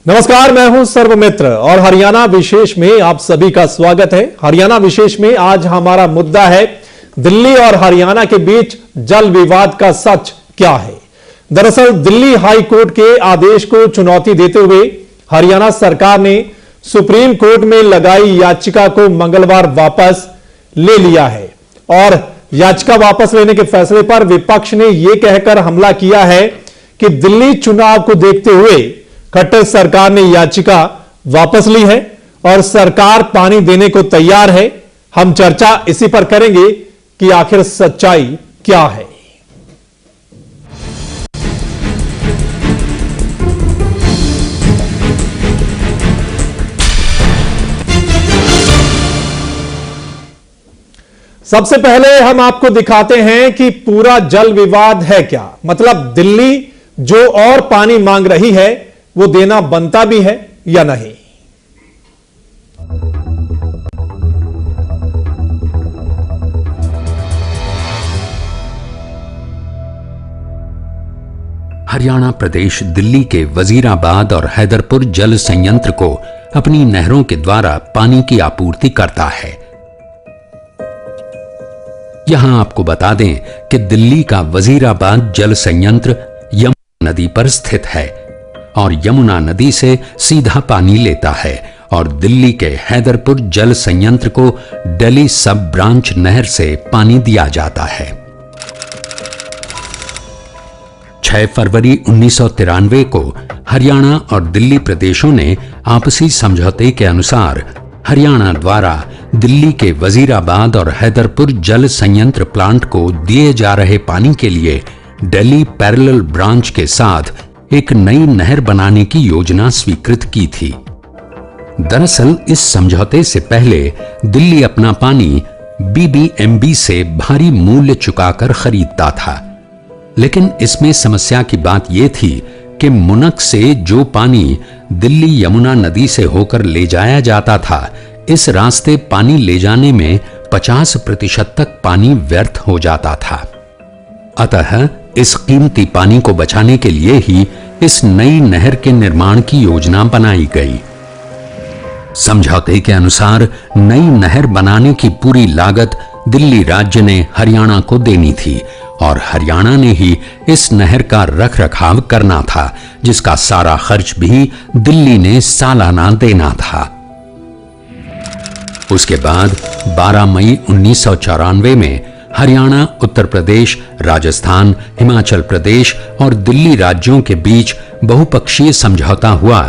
नमस्कार, मैं हूं सर्वमित्र और हरियाणा विशेष में आप सभी का स्वागत है। हरियाणा विशेष में आज हमारा मुद्दा है दिल्ली और हरियाणा के बीच जल विवाद का सच क्या है। दरअसल दिल्ली हाई कोर्ट के आदेश को चुनौती देते हुए हरियाणा सरकार ने सुप्रीम कोर्ट में लगाई याचिका को मंगलवार वापस ले लिया है और याचिका वापस लेने के फैसले पर विपक्ष ने यह कहकर हमला किया है कि दिल्ली चुनाव को देखते हुए खट्टर सरकार ने याचिका वापस ली है और सरकार पानी देने को तैयार है। हम चर्चा इसी पर करेंगे कि आखिर सच्चाई क्या है। सबसे पहले हम आपको दिखाते हैं कि पूरा जल विवाद है क्या। मतलब दिल्ली जो और पानी मांग रही है वो देना बनता भी है या नहीं। हरियाणा प्रदेश दिल्ली के वजीराबाद और हैदरपुर जल संयंत्र को अपनी नहरों के द्वारा पानी की आपूर्ति करता है। यहां आपको बता दें कि दिल्ली का वजीराबाद जल संयंत्र यमुना नदी पर स्थित है और यमुना नदी से सीधा पानी लेता है और दिल्ली के हैदरपुर जल संयंत्र को दिल्ली सब ब्रांच नहर से पानी दिया जाता है। 6 फरवरी 1993 को हरियाणा और दिल्ली प्रदेशों ने आपसी समझौते के अनुसार हरियाणा द्वारा दिल्ली के वजीराबाद और हैदरपुर जल संयंत्र प्लांट को दिए जा रहे पानी के लिए दिल्ली पैरेलल ब्रांच के साथ एक नई नहर बनाने की योजना स्वीकृत की थी। दरअसल इस समझौते से पहले दिल्ली अपना पानी बीबीएमबी से भारी मूल्य चुकाकर खरीदता था, लेकिन इसमें समस्या की बात यह थी कि मुनक से जो पानी दिल्ली यमुना नदी से होकर ले जाया जाता था, इस रास्ते पानी ले जाने में 50% तक पानी व्यर्थ हो जाता था। अतः इस कीमती पानी को बचाने के लिए ही इस नई नहर के निर्माण की योजना बनाई गई। समझौते के अनुसार नई नहर बनाने की पूरी लागत दिल्ली राज्य ने हरियाणा को देनी थी और हरियाणा ने ही इस नहर का रखरखाव करना था, जिसका सारा खर्च भी दिल्ली ने सालाना देना था। उसके बाद 12 मई 1994 में हरियाणा, उत्तर प्रदेश, राजस्थान, हिमाचल प्रदेश और दिल्ली राज्यों के बीच बहुपक्षीय समझौता हुआ,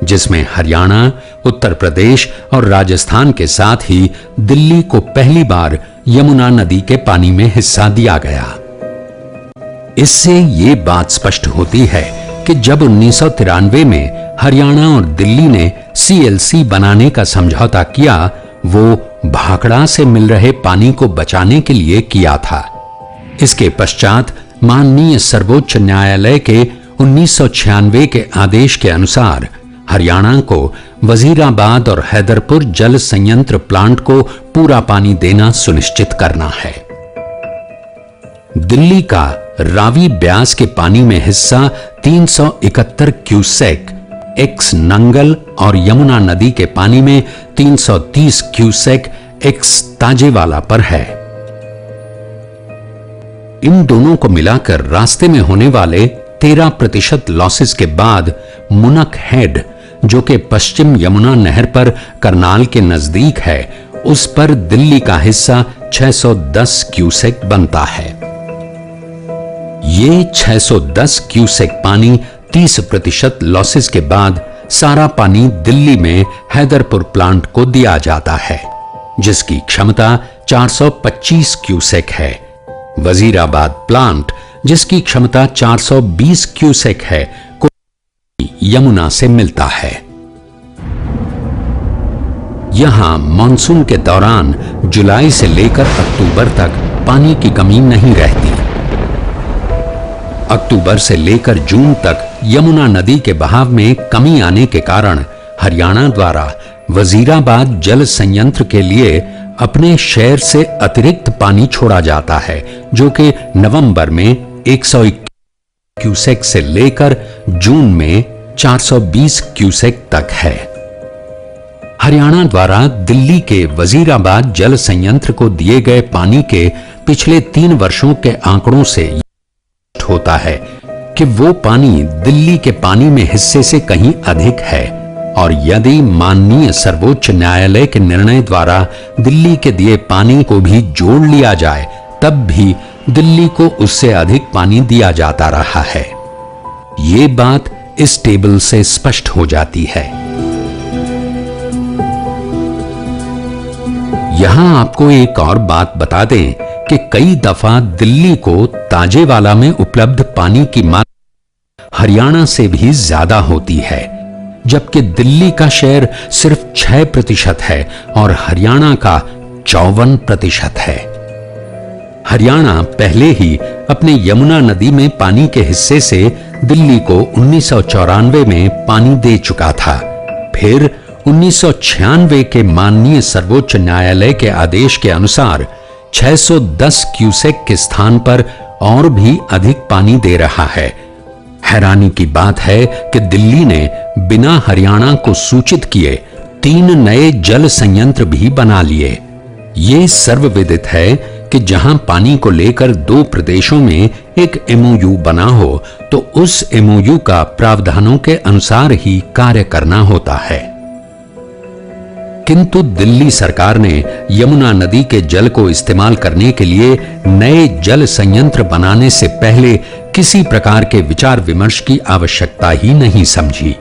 जिसमें हरियाणा, उत्तर प्रदेश और राजस्थान के साथ ही दिल्ली को पहली बार यमुना नदी के पानी में हिस्सा दिया गया। इससे ये बात स्पष्ट होती है कि जब 1993 में हरियाणा और दिल्ली ने सीएलसी बनाने का समझौता किया, वो भाखड़ा से मिल रहे पानी को बचाने के लिए किया था। इसके पश्चात माननीय सर्वोच्च न्यायालय के 1996 के आदेश के अनुसार हरियाणा को वजीराबाद और हैदरपुर जल संयंत्र प्लांट को पूरा पानी देना सुनिश्चित करना है। दिल्ली का रावी ब्यास के पानी में हिस्सा 371 क्यूसेक एक्स नंगल और यमुना नदी के पानी में 330 क्यूसेक एक्स ताजेवाला पर है। इन दोनों को मिलाकर रास्ते में होने वाले 13% लॉसेस के बाद मुनक हेड, जो कि पश्चिम यमुना नहर पर करनाल के नजदीक है, उस पर दिल्ली का हिस्सा 610 क्यूसेक बनता है। ये 610 क्यूसेक पानी 30% लॉसेस के बाद सारा पानी दिल्ली में हैदरपुर प्लांट को दिया जाता है, जिसकी क्षमता 425 क्यूसेक है। वजीराबाद प्लांट, जिसकी क्षमता 420 क्यूसेक है, को यमुना से मिलता है। यहां मॉनसून के दौरान जुलाई से लेकर अक्टूबर तक पानी की कमी नहीं रहती। अक्टूबर से लेकर जून तक यमुना नदी के बहाव में कमी आने के कारण हरियाणा द्वारा वजीराबाद जल संयंत्र के लिए अपने शेयर से अतिरिक्त पानी छोड़ा जाता है, जो कि नवंबर में 121 क्यूसेक से लेकर जून में 420 क्यूसेक तक है। हरियाणा द्वारा दिल्ली के वजीराबाद जल संयंत्र को दिए गए पानी के पिछले 3 वर्षों के आंकड़ों से होता है कि वो पानी दिल्ली के पानी में हिस्से से कहीं अधिक है, और यदि माननीय सर्वोच्च न्यायालय के निर्णय द्वारा दिल्ली के दिए पानी को भी जोड़ लिया जाए तब भी दिल्ली को उससे अधिक पानी दिया जाता रहा है। ये बात इस टेबल से स्पष्ट हो जाती है। यहां आपको एक और बात बता दें कि कई दफा दिल्ली को ताजेवाला में उपलब्ध पानी की मात्रा हरियाणा से भी ज्यादा होती है, जबकि दिल्ली का शेयर सिर्फ 6% है और हरियाणा का 54% है। हरियाणा पहले ही अपने यमुना नदी में पानी के हिस्से से दिल्ली को 1994 में पानी दे चुका था। फिर 1996 के माननीय सर्वोच्च न्यायालय के आदेश के अनुसार 610 क्यूसेक के स्थान पर और भी अधिक पानी दे रहा है। हैरानी की बात है कि दिल्ली ने बिना हरियाणा को सूचित किए 3 नए जल संयंत्र भी बना लिए। ये सर्वविदित है कि जहां पानी को लेकर 2 प्रदेशों में एक एमओयू बना हो तो उस एमओयू का प्रावधानों के अनुसार ही कार्य करना होता है। किंतु दिल्ली सरकार ने यमुना नदी के जल को इस्तेमाल करने के लिए नए जल संयंत्र बनाने से पहले किसी प्रकार के विचार विमर्श की आवश्यकता ही नहीं समझी।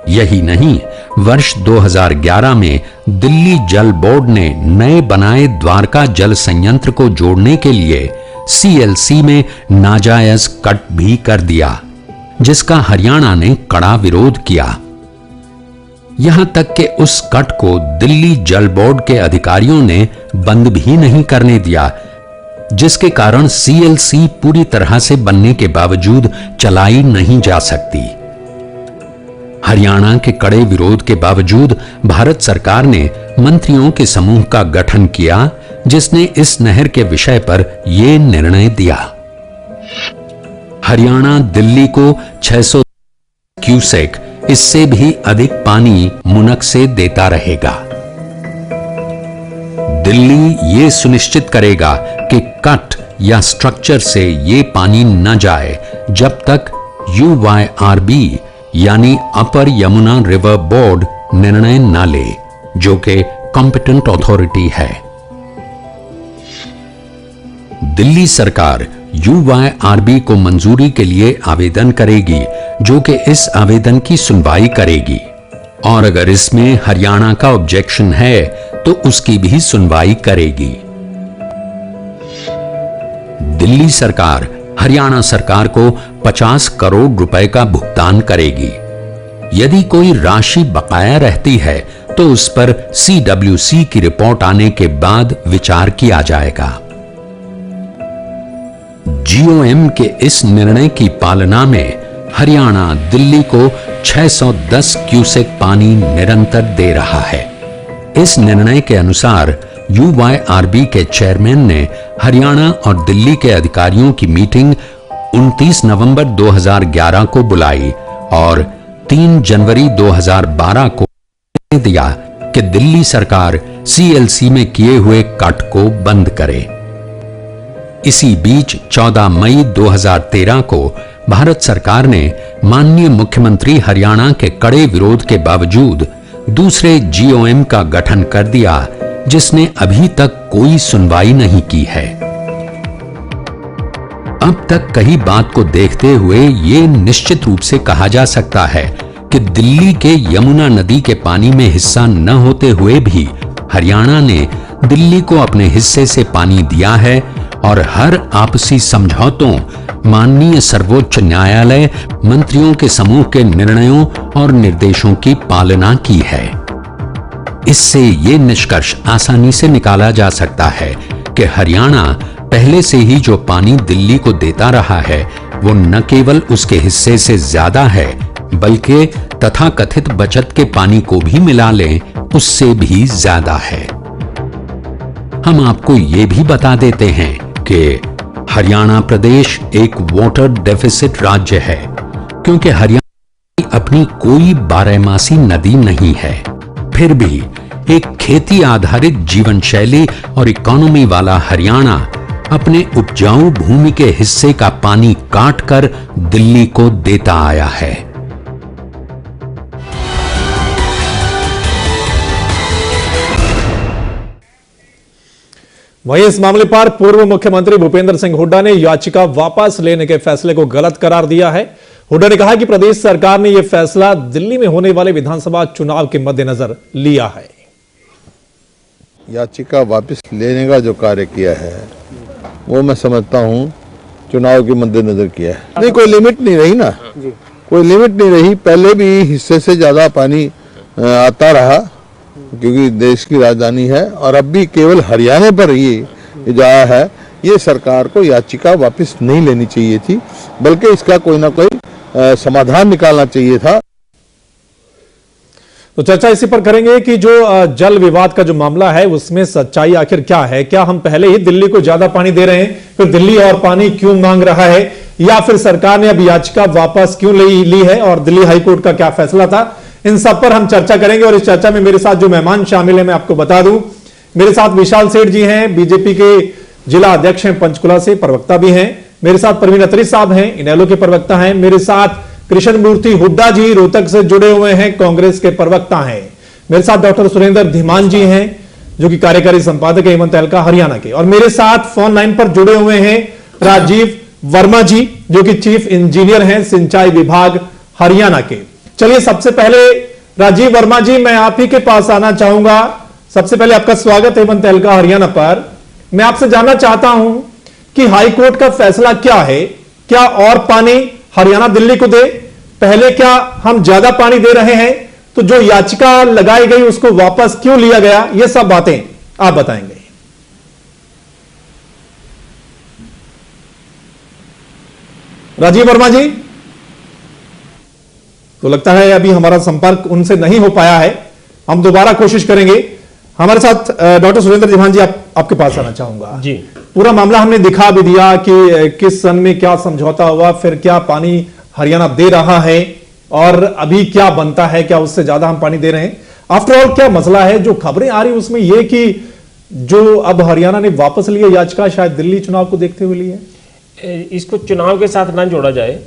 यही नहीं, वर्ष 2011 में दिल्ली जल बोर्ड ने नए बनाए द्वारका जल संयंत्र को जोड़ने के लिए सीएलसी में नाजायज कट भी कर दिया, जिसका हरियाणा ने कड़ा विरोध किया। यहां तक कि उस कट को दिल्ली जल बोर्ड के अधिकारियों ने बंद भी नहीं करने दिया, जिसके कारण सीएलसी पूरी तरह से बनने के बावजूद चलाई नहीं जा सकती। हरियाणा के कड़े विरोध के बावजूद भारत सरकार ने मंत्रियों के समूह का गठन किया, जिसने इस नहर के विषय पर यह निर्णय दिया। हरियाणा दिल्ली को 600 क्यूसेक, इससे भी अधिक पानी मुनक से देता रहेगा। दिल्ली ये सुनिश्चित करेगा कि कट या स्ट्रक्चर से ये पानी न जाए जब तक UYRB यानी अपर यमुना रिवर बोर्ड निर्णय न ले, जो कि कॉम्पिटेंट अथॉरिटी है। दिल्ली सरकार UYRB को मंजूरी के लिए आवेदन करेगी, जो कि इस आवेदन की सुनवाई करेगी, और अगर इसमें हरियाणा का ऑब्जेक्शन है तो उसकी भी सुनवाई करेगी। दिल्ली सरकार हरियाणा सरकार को 50 करोड़ रुपए का भुगतान करेगी। यदि कोई राशि बकाया रहती है तो उस पर CWC की रिपोर्ट आने के बाद विचार किया जाएगा। GOM के इस निर्णय की पालना में हरियाणा दिल्ली को 610 क्यूसेक पानी निरंतर दे रहा है। इस निर्णय के अनुसार UYRB के चेयरमैन ने हरियाणा और दिल्ली के अधिकारियों की मीटिंग 29 नवंबर 2011 को बुलाई और 3 जनवरी 2012 को दिया कि दिल्ली सरकार CLC में किए हुए कट को बंद करे। इसी बीच 14 मई 2013 को भारत सरकार ने माननीय मुख्यमंत्री हरियाणा के कड़े विरोध के बावजूद दूसरे GOM का गठन कर दिया, जिसने अभी तक कोई सुनवाई नहीं की है। अब तक कही बात को देखते हुए यह निश्चित रूप से कहा जा सकता है कि दिल्ली के यमुना नदी के पानी में हिस्सा न होते हुए भी हरियाणा ने दिल्ली को अपने हिस्से से पानी दिया है और हर आपसी समझौतों, माननीय सर्वोच्च न्यायालय, मंत्रियों के समूह के निर्णयों और निर्देशों की पालना की है। इससे ये निष्कर्ष आसानी से निकाला जा सकता है कि हरियाणा पहले से ही जो पानी दिल्ली को देता रहा है वो न केवल उसके हिस्से से ज्यादा है, बल्कि तथाकथित बचत के पानी को भी मिला लें उससे भी ज्यादा है। हम आपको ये भी बता देते हैं कि हरियाणा प्रदेश एक वाटर डेफिसिट राज्य है, क्योंकि हरियाणा अपनी कोई बारहमासी नदी नहीं है, फिर भी एक खेती आधारित जीवन शैली और इकोनॉमी वाला हरियाणा अपने उपजाऊ भूमि के हिस्से का पानी काटकर दिल्ली को देता आया है। वहीं इस मामले पर पूर्व मुख्यमंत्री भूपेंद्र सिंह हुड्डा ने याचिका वापस लेने के फैसले को गलत करार दिया है। हुड्डा ने कहा कि प्रदेश सरकार ने यह फैसला दिल्ली में होने वाले विधानसभा चुनाव के मद्देनजर लिया है। याचिका वापस लेने का जो कार्य किया है वो मैं समझता हूँ चुनाव के मद्देनजर किया है। नहीं, कोई लिमिट नहीं रही ना, कोई लिमिट नहीं रही। पहले भी हिस्से से ज्यादा पानी आता रहा क्योंकि देश की राजधानी है, और अब भी केवल हरियाणा पर ये जो आया है, ये सरकार को याचिका वापस नहीं लेनी चाहिए थी, बल्कि इसका कोई ना कोई समाधान निकालना चाहिए था। तो चर्चा इसी पर करेंगे कि जो जल विवाद का जो मामला है उसमें सच्चाई आखिर क्या है। क्या हम पहले ही दिल्ली को ज्यादा पानी दे रहे हैं, फिर दिल्ली और पानी क्यों मांग रहा है, या फिर सरकार ने अब याचिका वापस क्यों ली है और दिल्ली हाईकोर्ट का क्या फैसला था, इन सब पर हम चर्चा करेंगे। और इस चर्चा में मेरे साथ जो मेहमान शामिल है मैं आपको बता दूं, मेरे साथ विशाल सेठ जी हैं, बीजेपी के जिला अध्यक्ष हैं, पंचकुला से प्रवक्ता भी हैं। मेरे साथ परवीन अत्री साहब हैं, इनेलो के प्रवक्ता हैं। मेरे साथ कृष्ण मूर्ति हुड्डा जी रोहतक से जुड़े हुए हैं, कांग्रेस के प्रवक्ता हैं। मेरे साथ डॉक्टर सुरेंद्र धीमान जी हैं जो कि कार्यकारी संपादक है हेमंत तहलका हरियाणा के। और मेरे साथ फोन लाइन पर जुड़े हुए हैं राजीव वर्मा जी जो कि चीफ इंजीनियर हैं सिंचाई विभाग हरियाणा के। चलिए सबसे पहले राजीव वर्मा जी मैं आप ही के पास आना चाहूंगा। सबसे पहले आपका स्वागत है हेमंत तहलका हरियाणा पर। मैं आपसे जानना चाहता हूं कि हाईकोर्ट का फैसला क्या है, क्या और पानी हरियाणा दिल्ली को दे, पहले क्या हम ज्यादा पानी दे रहे हैं, तो जो याचिका लगाई गई उसको वापस क्यों लिया गया, ये सब बातें आप बताएंगे। राजीव वर्मा जी, तो लगता है अभी हमारा संपर्क उनसे नहीं हो पाया है, हम दोबारा कोशिश करेंगे। हमारे साथ डॉक्टर सुरेंद्र धीमान जी आपके पास आना चाहूंगा जी। पूरा मामला हमने दिखा भी दिया कि किस सन में क्या समझौता हुआ, फिर क्या पानी हरियाणा दे रहा है और अभी क्या बनता है, क्या उससे ज्यादा हम पानी दे रहे हैं। आफ्टर ऑल क्या मसला है, जो खबरें आ रही उसमें यह कि जो अब हरियाणा ने वापस लिया याचिका शायद दिल्ली चुनाव को देखते हुए ली है। इसको चुनाव के साथ ना जोड़ा जाए,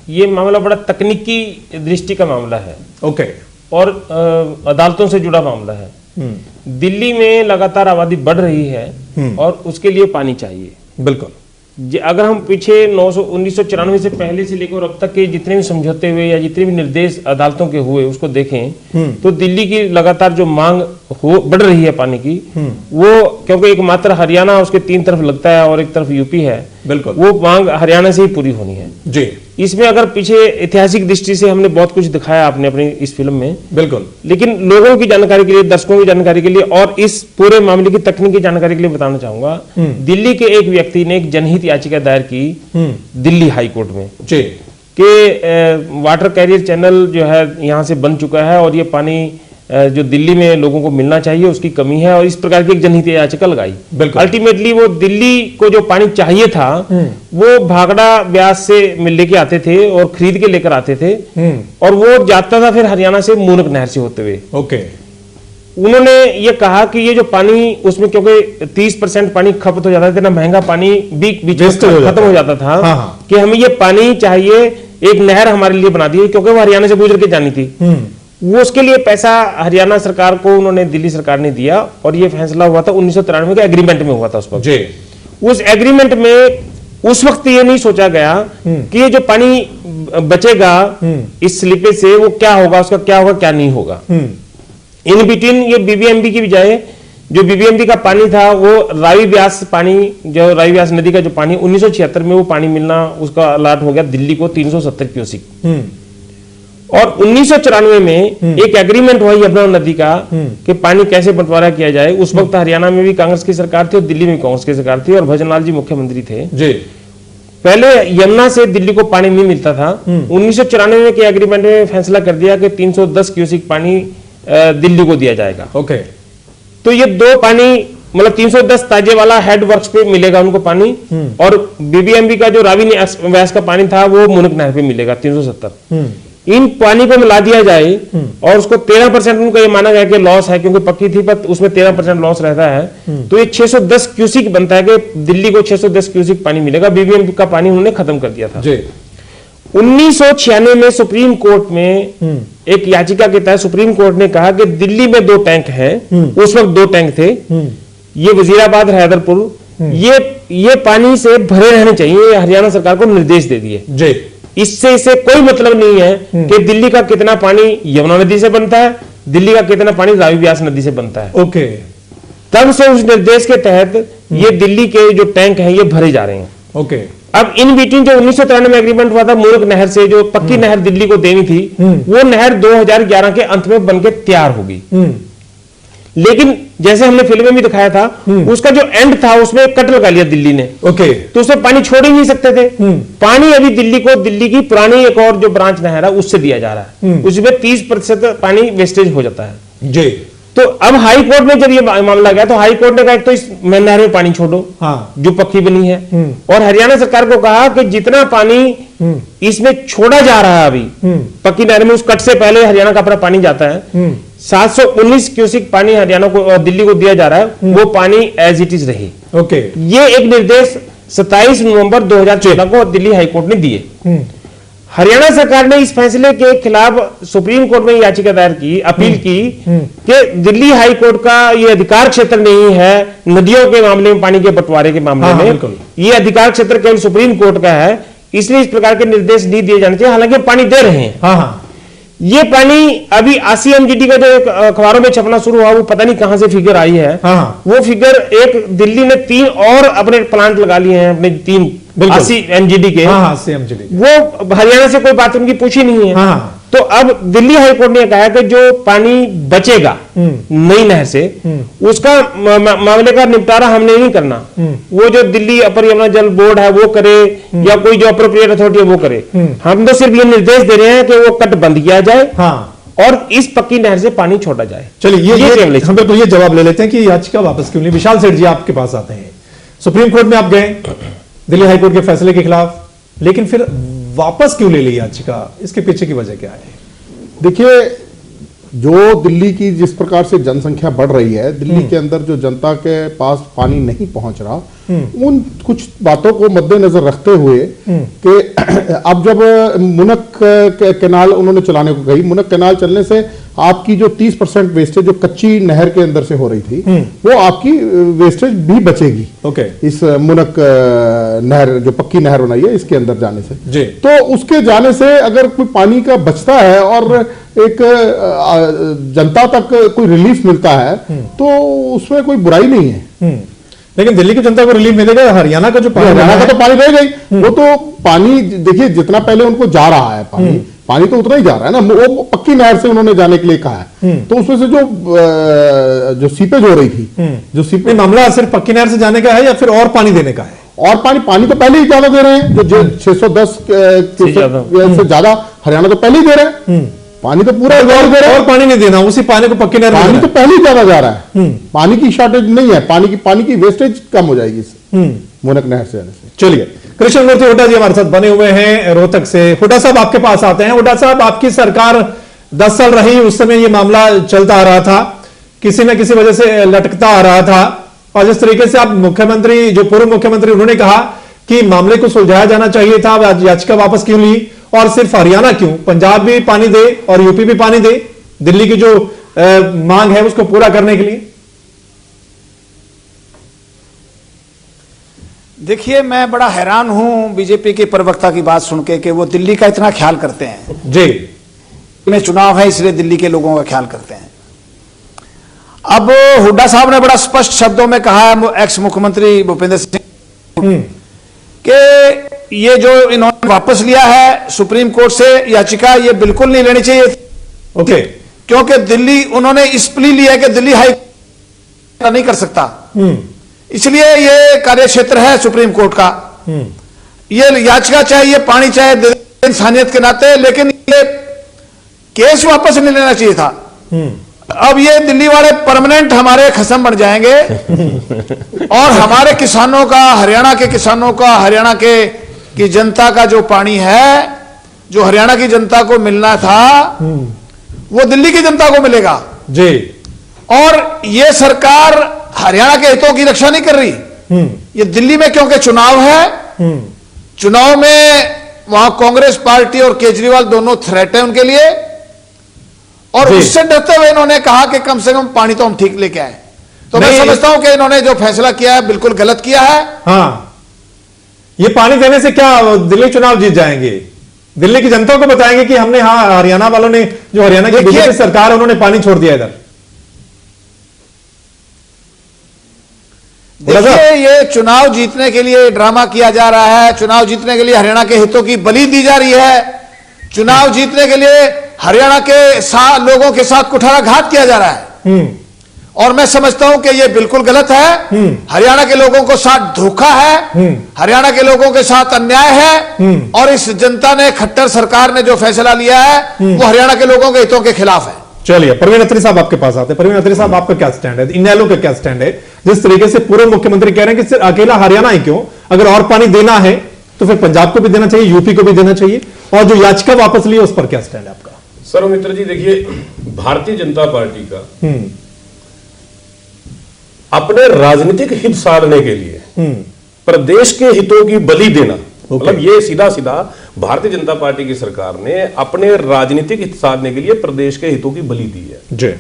ये मामला बड़ा तकनीकी दृष्टि का मामला है। ओके। और अदालतों से जुड़ा मामला है। दिल्ली में लगातार आबादी बढ़ रही है और उसके लिए पानी चाहिए। बिल्कुल। अगर हम पीछे 1994 से पहले से लेकर अब तक के जितने भी समझौते हुए या जितने भी निर्देश अदालतों के हुए उसको देखें तो दिल्ली की लगातार जो मांग बढ़ रही है पानी की, वो क्योंकि एक मात्र हरियाणा उसके 3 तरफ लगता है और एक तरफ यूपी है, बिल्कुल वो मांग हरियाणा से ही पूरी होनी है जी। इसमें अगर पीछे ऐतिहासिक दृष्टि से हमने बहुत कुछ दिखाया आपने अपनी इस फिल्म में, बिल्कुल, लेकिन लोगों की जानकारी के लिए, दर्शकों की जानकारी के लिए और इस पूरे मामले की तकनीकी जानकारी के लिए बताना चाहूंगा, दिल्ली के एक व्यक्ति ने एक जनहित याचिका दायर की दिल्ली हाई कोर्ट में जी कि वाटर कैरियर चैनल जो है यहाँ से बन चुका है और ये पानी जो दिल्ली में लोगों को मिलना चाहिए उसकी कमी है, और इस प्रकार की एक जनहित याचिका लगाई। अल्टीमेटली वो दिल्ली को जो पानी चाहिए था वो भागड़ा ब्यास से लेके आते थे और खरीद के लेकर आते थे, और वो जाता था फिर हरियाणा से मूनक नहर से होते हुए। ओके। उन्होंने ये कहा कि ये जो पानी उसमें क्योंकि 30% पानी खपत हो जाता था, इतना महंगा पानी बीच में खत्म हो जाता था। हाँ। कि हमें ये पानी चाहिए, एक नहर हमारे लिए बना दी क्योंकि वो हरियाणा से गुजर के जानी थी। वो उसके लिए पैसा हरियाणा सरकार को उन्होंने दिल्ली सरकार ने दिया, और ये फैसला हुआ था 1993 के एग्रीमेंट में हुआ था उस वक्त। उस एग्रीमेंट में उस वक्त ये नहीं सोचा गया कि ये जो पानी बचेगा इस स्लीपेज से वो क्या होगा, उसका क्या होगा क्या नहीं होगा। इन बिटवीन ये बीबीएमबी की बजाय जो बीबीएमबी का पानी था वो रावी व्यास पानी, जो रावी व्यास नदी का जो पानी 1976 में वो पानी मिलना उसका अलॉट हो गया दिल्ली को 370 क्यूसिक। और 1994 में एक एग्रीमेंट हुआ यमुना नदी का कि पानी कैसे बंटवारा किया जाए। उस वक्त हरियाणा में भी कांग्रेस की सरकार थी और दिल्ली में भी कांग्रेस की सरकार थी और भजन लाल जी मुख्यमंत्री थे जी। पहले यमुना से दिल्ली को पानी नहीं मिलता था। 1994 के एग्रीमेंट में फैसला कर दिया कि 310 क्यूसिक पानी दिल्ली को दिया जाएगा। ओके। तो ये दो पानी मतलब 310 ताजे वाला हेड वर्क्स पे मिलेगा उनको पानी, और बीबीएमबी का जो रावी व्यास का पानी था वो मुनक नहर पे मिलेगा 370। इन पानी को मिला दिया जाए और उसको 13% उनको ये माना गया कि लॉस है, क्योंकि पक्की थी पर उसमें 13% लॉस रहता है, तो ये 610 क्यूसिक बनता है कि दिल्ली को 610 क्यूसिक पानी मिलेगा। बीबीएम का पानी उन्होंने खत्म कर दिया था। 1996 में सुप्रीम कोर्ट में एक याचिका के तहत सुप्रीम कोर्ट ने कहा कि दिल्ली में 2 टैंक हैं, उस वक्त 2 टैंक थे, ये वजीराबाद हैदरपुर, ये पानी से भरे रहने चाहिए। हरियाणा सरकार को निर्देश दे दिए। इससे कोई मतलब नहीं है कि दिल्ली का कितना पानी यमुना नदी से बनता है, दिल्ली का कितना पानी रावी व्यास नदी से बनता है। ओके, तब से उस निर्देश के तहत ये दिल्ली के जो टैंक हैं ये भरे जा रहे हैं। ओके, अब इन बिटवीन जो 1993 में एग्रीमेंट हुआ था मूर्ख नहर से, जो पक्की नहर दिल्ली को देनी थी, वो नहर 2011 के अंत में बनके तैयार होगी। लेकिन जैसे हमने फिल्म में भी दिखाया था, उसका जो एंड था उसमें कट लगा लिया दिल्ली ने। ओके, तो उसमें पानी छोड़ ही नहीं सकते थे। पानी अभी दिल्ली को, दिल्ली की पुरानी एक और जो ब्रांच नहर है उससे दिया जा रहा है, उसमें 30% पानी वेस्टेज हो जाता है जी। तो अब हाई कोर्ट में जब ये मामला गया तो हाई कोर्ट ने कहा तो इस नहर में पानी छोड़ो, जो पक्की बनी है, और हरियाणा सरकार को कहा कि जितना पानी इसमें छोड़ा जा रहा है अभी पक्की नहर में, उस कट से पहले हरियाणा का अपना पानी जाता है, 719 क्यूसिक पानी हरियाणा को और दिल्ली को दिया जा रहा है, वो पानी एज इट इज रही। ओके, ये एक निर्देश 27 नवंबर 2014 को दिल्ली हाईकोर्ट ने दिए। हरियाणा सरकार ने इस फैसले के खिलाफ सुप्रीम कोर्ट में याचिका दायर की, अपील की कि दिल्ली हाई कोर्ट का ये अधिकार क्षेत्र नहीं है नदियों के मामले में, पानी के बंटवारे के मामले में, ये अधिकार क्षेत्र केवल सुप्रीम कोर्ट का है, इसलिए इस प्रकार के निर्देश नहीं दिए जाने चाहिए। हालांकि पानी दे रहे हैं। ये पानी अभी 80 MGD का जो अखबारों में छपना शुरू हुआ, वो पता नहीं कहां से फिगर आई है। वो फिगर एक दिल्ली ने 3 और अपने प्लांट लगा लिए हैं, अपने 3 80 MGD के। 80 MGD वो हरियाणा से कोई बात उनकी पूछी नहीं है। तो अब दिल्ली हाईकोर्ट ने कहा कि जो पानी बचेगा नई नहर से, उसका मामले का निपटारा हमने नहीं करना, वो जो दिल्ली अपर यमुना जल बोर्ड है वो करे, या कोई जो अप्रोप्रिएट अथॉरिटी है वो करे। हम तो सिर्फ ये निर्देश दे रहे हैं कि वो कट बंद किया जाए और इस पक्की नहर से पानी छोड़ा जाए। चलिए हम बिल्कुल ये जवाब ले लेते हैं कि याचिका वापस क्यों नहीं। विशाल सेठ जी आपके पास आते हैं। सुप्रीम कोर्ट में आप गए दिल्ली हाईकोर्ट के फैसले के खिलाफ, लेकिन फिर वापस क्यों ले ली याचिका? इसके पीछे की वजह क्या है? देखिए, जो दिल्ली की जिस प्रकार से जनसंख्या बढ़ रही है, दिल्ली के अंदर जो जनता के पास पानी नहीं पहुंच रहा, उन कुछ बातों को मद्देनजर रखते हुए कि अब जब मुनक कैनाल उन्होंने चलाने को कही, मुनक कैनाल चलने से आपकी जो 30% वेस्टेज जो कच्ची नहर के अंदर से हो रही थी, वो आपकी वेस्टेज भी बचेगी। ओके, इस मुनक नहर जो पक्की नहर बनाई है इसके अंदर जाने से जी। तो उसके जाने से अगर कोई पानी का बचता है और एक जनता तक कोई रिलीफ मिलता है तो उसमें कोई बुराई नहीं है। लेकिन दिल्ली की जनता को रिलीफ मिलेगा, हरियाणा का जो पानी, हरियाणा का तो पानी रहेगा ही। वो तो पानी देखिए जितना पहले उनको जा रहा है पानी तो उतना ही जा रहा है ना, वो पक्की नहर से उन्होंने जाने के लिए कहा है, तो उसमें से जो सीपेज हो रही थी, जो सीपेज, मामला सिर्फ पक्की नहर से जाने का है या फिर और पानी देने का है? और पानी तो पहले ही ज्यादा दे रहे हैं, जो 610 से ज्यादा हरियाणा तो पहले ही दे रहे हैं पानी, तो पूरा और पानी नहीं देना, उसी पानी को पक्की नहर, पानी तो पहले ही ज्यादा जा रहा है। पानी की शॉर्टेज नहीं है, पानी की वेस्टेज कम हो जाएगी मुनक नहर से जाने से। चलिए, कृष्ण मूर्ति हुड्डा जी हमारे साथ बने हुए हैं रोहतक से। हुड्डा साहब आपके पास आते हैं। हुड्डा साहब, आपकी सरकार 10 साल रही, उस समय ये मामला चलता आ रहा था, किसी न किसी वजह से लटकता आ रहा था, और जिस तरीके से आप मुख्यमंत्री, जो पूर्व मुख्यमंत्री, उन्होंने कहा कि मामले को सुलझाया जाना चाहिए था, याचिका वापस क्यों ली? और सिर्फ हरियाणा क्यों, पंजाब भी पानी दे और यूपी भी पानी दे, दिल्ली की जो मांग है उसको पूरा करने के लिए। देखिए, मैं बड़ा हैरान हूं बीजेपी के प्रवक्ता की बात सुन के कि वो दिल्ली का इतना ख्याल करते हैं जी, में चुनाव है इसलिए दिल्ली के लोगों का ख्याल करते हैं। अब हुड्डा साहब ने बड़ा स्पष्ट शब्दों में कहा, एक्स मुख्यमंत्री भूपेंद्र सिंह, कि ये जो इन्होंने वापस लिया है सुप्रीम कोर्ट से याचिका, ये बिल्कुल नहीं लेनी चाहिए। ओके, क्योंकि दिल्ली, उन्होंने इसलिए लिया कि दिल्ली हाई नहीं कर सकता, इसलिए ये कार्य क्षेत्र है सुप्रीम कोर्ट का। ये याचिका चाहिए, पानी चाहे इंसानियत के नाते, लेकिन ये केस वापस नहीं लेना चाहिए था। अब ये दिल्ली वाले परमानेंट हमारे खसम बन जाएंगे और हमारे किसानों का, हरियाणा के किसानों का, हरियाणा की जनता का जो पानी है जो हरियाणा की जनता को मिलना था वो दिल्ली की जनता को मिलेगा जी। और ये सरकार हरियाणा के हितों की रक्षा नहीं कर रही। ये दिल्ली में क्योंकि चुनाव है, चुनाव में वहां कांग्रेस पार्टी और केजरीवाल दोनों थ्रेट है उनके लिए, और उससे डरते हुए इन्होंने कहा कि कम से कम पानी तो हम ठीक लेके आए। तो मैं समझता हूं कि इन्होंने जो फैसला किया है बिल्कुल गलत किया है। हाँ, ये पानी देने से क्या दिल्ली चुनाव जीत जाएंगे? दिल्ली की जनता को बताएंगे कि हमने, हाँ, हरियाणा वालों ने, जो हरियाणा की बीजेपी सरकार है, उन्होंने पानी छोड़ दिया इधर। देखिए, ये चुनाव जीतने के लिए ड्रामा किया जा रहा है, चुनाव जीतने के लिए हरियाणा के हितों की बलि दी जा रही है, चुनाव जीतने के लिए हरियाणा के लोगों के साथ कुठाराघात किया जा रहा है। और मैं समझता हूं कि ये बिल्कुल गलत है। हरियाणा के लोगों को साथ धोखा है, हरियाणा के लोगों के साथ अन्याय है, और इस जनता ने, खट्टर सरकार ने जो फैसला लिया है वो हरियाणा के लोगों के हितों के खिलाफ है। चलिए, परवीन अत्री साहब आपके पास आते हैं। परवीन अत्री साहब, आपका क्या स्टैंड है, इनेलो का क्या स्टैंड है? जिस तरीके से पूर्व मुख्यमंत्री कह रहे हैं कि सिर्फ अकेला हरियाणा ही क्यों, अगर और पानी देना है तो फिर पंजाब को भी देना चाहिए, यूपी को भी देना चाहिए, और जो याचिका वापस ली उस पर क्या स्टैंड है आपका? सर्वमित्र जी, देखिए, भारतीय जनता पार्टी का अपने राजनीतिक हित साधने के लिए प्रदेश के हितों की बलि देना, मतलब ये सीधा सीधा भारतीय जनता पार्टी की सरकार ने अपने राजनीतिक हित साधने के लिए प्रदेश के हितों की बलि दी है जी।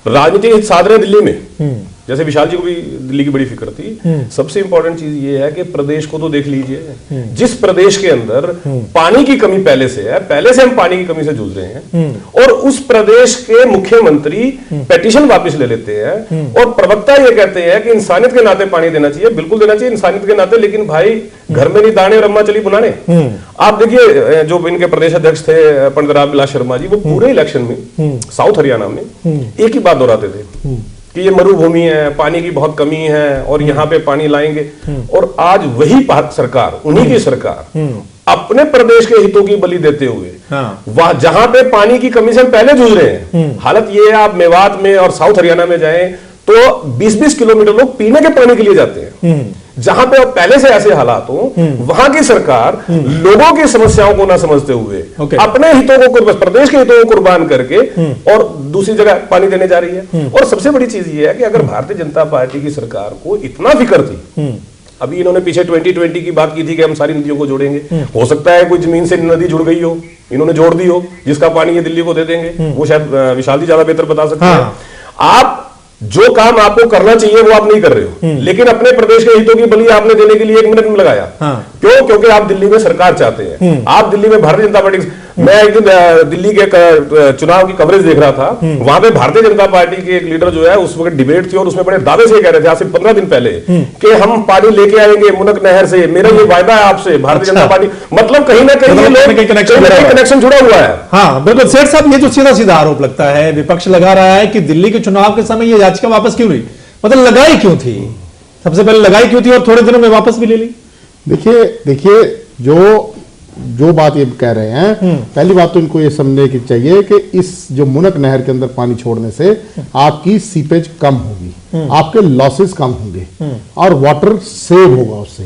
राजनीतिक हित साध रहे दिल्ली में, जैसे विशाल जी को भी दिल्ली की बड़ी फिक्र थी। सबसे इंपॉर्टेंट चीज ये है कि प्रदेश को तो देख लीजिए, जिस प्रदेश के अंदर पानी की कमी पहले से है, पहले से हम पानी की कमी से जूझ रहे हैं, और उस प्रदेश के मुख्यमंत्री पेटिशन वापस ले लेते हैं, और प्रवक्ता ये कहते हैं कि इंसानियत के नाते पानी देना चाहिए। बिल्कुल देना चाहिए इंसानियत के नाते, लेकिन भाई घर में नहीं दाने और अम्मा चली बुलाने। आप देखिए, जो इनके प्रदेश अध्यक्ष थे पंडित रामविलास शर्मा जी, वो पूरे इलेक्शन में साउथ हरियाणा में एक ही बात दोहराते थे कि ये मरुभूमि है, पानी की बहुत कमी है, और यहाँ पे पानी लाएंगे। और आज वही सरकार, उन्हीं की सरकार अपने प्रदेश के हितों की बलि देते हुए वहां जहां पे पानी की कमी से हम पहले जूझ रहे हैं, हालत ये है, आप मेवात में और साउथ हरियाणा में जाएं तो 20-20 किलोमीटर लोग पीने के पानी के लिए जाते हैं। जहां पे पहले से ऐसे हालात हो, वहां की सरकार लोगों की समस्याओं को ना समझते हुए अपने हितों को, प्रदेश के हितों को कुर्बान करके और दूसरी जगह पानी देने जा रही है। और सबसे बड़ी चीज ये है कि अगर भारतीय जनता पार्टी की सरकार को इतना फिक्र थी, अभी इन्होंने पीछे 2020 की बात की थी कि हम सारी नदियों को जोड़ेंगे, हो सकता है कोई जमीन से नदी जुड़ गई हो, इन्होंने जोड़ दी हो, जिसका पानी ये दिल्ली को दे देंगे, वो शायद विशाल जी ज्यादा बेहतर बता सकते हैं। आप जो काम आपको करना चाहिए वो आप नहीं कर रहे हो, लेकिन अपने प्रदेश के हितों की बलि आपने देने के लिए 1 मिनट में लगाया। क्यों? क्योंकि आप दिल्ली में सरकार चाहते हैं, आप दिल्ली में भारतीय जनता पार्टी। मैं एक दिन दिल्ली के चुनाव की कवरेज देख रहा था, वहां पे भारतीय जनता पार्टी के एक लीडर जो है, उस वक्त डिबेट थी और उसमें बड़े दावे से कह रहे थे आज से 15 दिन पहले कि हम पानी लेके आएंगे मुनक नहर से, मेरा ये वायदा है आपसे। भारतीय जनता पार्टी, मतलब कहीं ना कहीं कनेक्शन जुड़ा हुआ है। हाँ बिल्कुल। सेठ साहब, ये जो सीधा सीधा आरोप लगता है, विपक्ष लगा रहा है कि दिल्ली के चुनाव के समय ये याचिका वापस क्यों ली, मतलब लगाई क्यों थी, सबसे पहले लगाई क्यों थी और थोड़े दिनों में वापस भी ले ली? देखिए जो बात ये कह रहे हैं, पहली बात तो इनको ये समझने की चाहिए कि इस जो मुनक नहर के अंदर पानी छोड़ने से आपकी सीपेज कम होगी, आपके लॉसेस कम होंगे और वाटर सेव होगा उससे।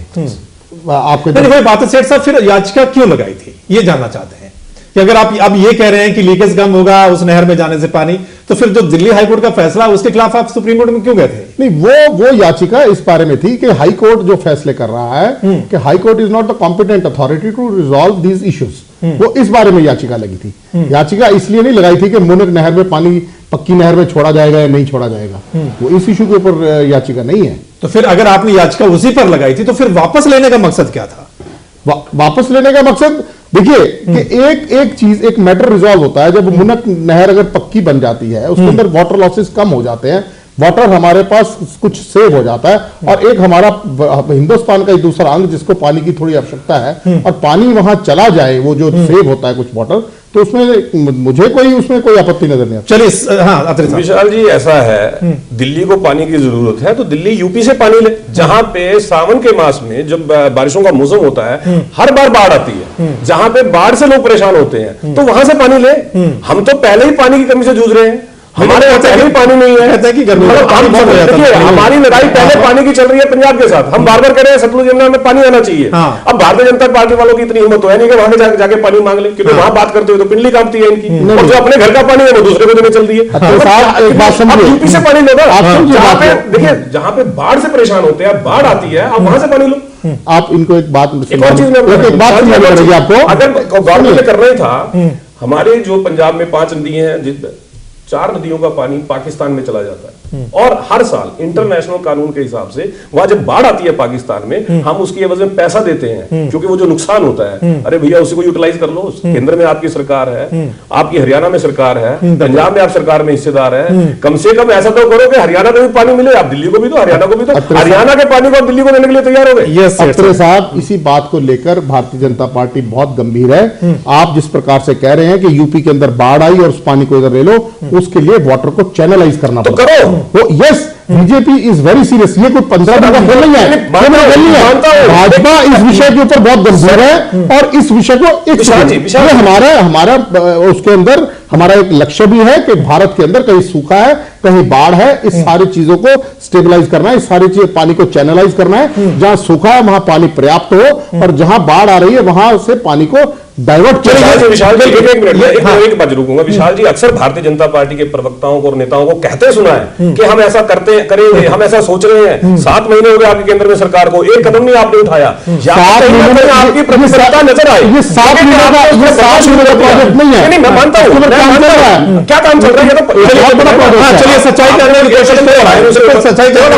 आपके वही बात है सेठ साहब, फिर याचिका क्यों लगाई थी ये जानना चाहते हैं कि अगर आप अब ये कह रहे हैं कि लीकेज कम होगा उस नहर में जाने से पानी, तो फिर जो दिल्ली हाईकोर्ट का फैसला उसके खिलाफ आप सुप्रीम कोर्ट में क्यों गए थे? नहीं, वो याचिका इस बारे में थी कि हाई कोर्ट जो फैसले कर रहा है कि high court is not the competent authority to resolve these issues, वो इस बारे में याचिका लगी थी। याचिका इसलिए नहीं लगाई थी कि मुनक नहर में पानी पक्की नहर में छोड़ा जाएगा या नहीं छोड़ा जाएगा, वो इस इशू के ऊपर याचिका नहीं है। तो फिर अगर आपने याचिका उसी पर लगाई थी तो फिर वापस लेने का मकसद क्या था? वापस लेने का मकसद देखिए कि एक चीज, एक मैटर रिजॉल्व होता है जब मुनक नहर अगर पक्की बन जाती है, उसके अंदर वाटर लॉसेस कम हो जाते हैं, वाटर हमारे पास कुछ सेव हो जाता है, और एक हमारा हिंदुस्तान का एक दूसरा अंग जिसको पानी की थोड़ी आवश्यकता है, और पानी वहां चला जाए, वो जो सेव होता है कुछ वाटर, तो उसमें मुझे उसमें कोई आपत्ति नजर नहीं आती। चलिए, हाँ विशाल जी, ऐसा है, दिल्ली को पानी की जरूरत है तो दिल्ली यूपी से पानी ले, जहां पे सावन के मास में जब बारिशों का मौसम होता है हर बार बाढ़ आती है, जहां पे बाढ़ से लोग परेशान होते हैं, तो वहां से पानी ले। हम तो पहले ही पानी की कमी से जूझ रहे हैं, हमारे यहाँ पहले ही पानी नहीं है, कहते हैं कि गर्मी में पानी बहुत हो जाता है। देखिए, हमारी लड़ाई पहले पानी की चल रही है पंजाब के साथ। हम बार बार कह रहे हैं सतलुज यमुना में पानी आना चाहिए। हाँ। अब भारतीय जनता पार्टी वालों की इतनी हिम्मत तो है नहीं कि वहां से जाके पानी मांग ले, क्योंकि वहां बात करते हुए तो पिंडली कांपती है इनकी, और जो अपने घर का पानी है वो दूसरे को देने चल दी है। साहब, एक बात समझिए, यूपी से पानी लो ना, जहाँ पे देखिए जहाँ पे बाढ़ से परेशान होते हैं, बाढ़ आती है, आप वहां से पानी लो। आप इनको एक बात एक और चीज एक बात सुननी पड़ेगी आपको। अगर गवर्नमेंट ने करना ही था, हमारे जो पंजाब में 5 नदियां हैं, 4 नदियों का पानी पाकिस्तान में चला जाता है, और हर साल इंटरनेशनल कानून के हिसाब से वहां जब बाढ़ आती है पाकिस्तान में, हम उसकी एवज में पैसा देते हैं, क्योंकि वो जो नुकसान होता है, अरे भैया उसी को यूटिलाइज कर लो। केंद्र में आपकी सरकार है, आपकी हरियाणा में सरकार है, पंजाब में आप सरकार में हिस्सेदार है, कम से कम ऐसा तो करो कि हरियाणा को भी पानी मिले, आप दिल्ली को भी दो, हरियाणा को भी दो। हरियाणा के पानी को आप दिल्ली को देने के लिए तैयार हो गए। अख्तर साहब, इसी बात को लेकर भारतीय जनता पार्टी बहुत गंभीर है। आप जिस प्रकार से कह रहे हैं कि यूपी के अंदर बाढ़ आई और उस पानी को इधर ले लो, उसके लिए वाटर को चैनलाइज करना तो पड़ता करो। Yes, BJP is very serious. ये कोई 15 दिन का खेल नहीं है, भाजपा इस विषय के ऊपर बहुत गंभीर है, और इस विषय को एक हमारा उसके अंदर हमारा एक लक्ष्य भी है कि भारत के अंदर कहीं सूखा है, कहीं बाढ़ है, इस सारी चीजों को स्टेबलाइज करना है, इस सारी चीज पानी को चैनलाइज करना है। जहां सूखा है वहां पानी पर्याप्त हो, और जहां बाढ़ आ रही है वहां से पानी को डाइवर्ट करेंगे। विशाल जी, एक मिनट एक बात रुकूंगा। विशाल जी, अक्सर भारतीय जनता पार्टी के प्रवक्ताओं को और नेताओं को कहते सुना है कि हम ऐसा करेंगे, हम ऐसा सोच रहे हैं। 7 महीने हो गए आपके केंद्र में सरकार को, एक कदम नहीं आपने उठाया। 7 महीने में आपकी प्रतिबद्धता नजर आई। ये 7 महीने का प्रोजेक्ट नहीं है। नहीं, मैं मानता हूं, क्या काम चल रहा है, बहुत बड़ा प्रोजेक्ट है। चलिए सच्चाई करने की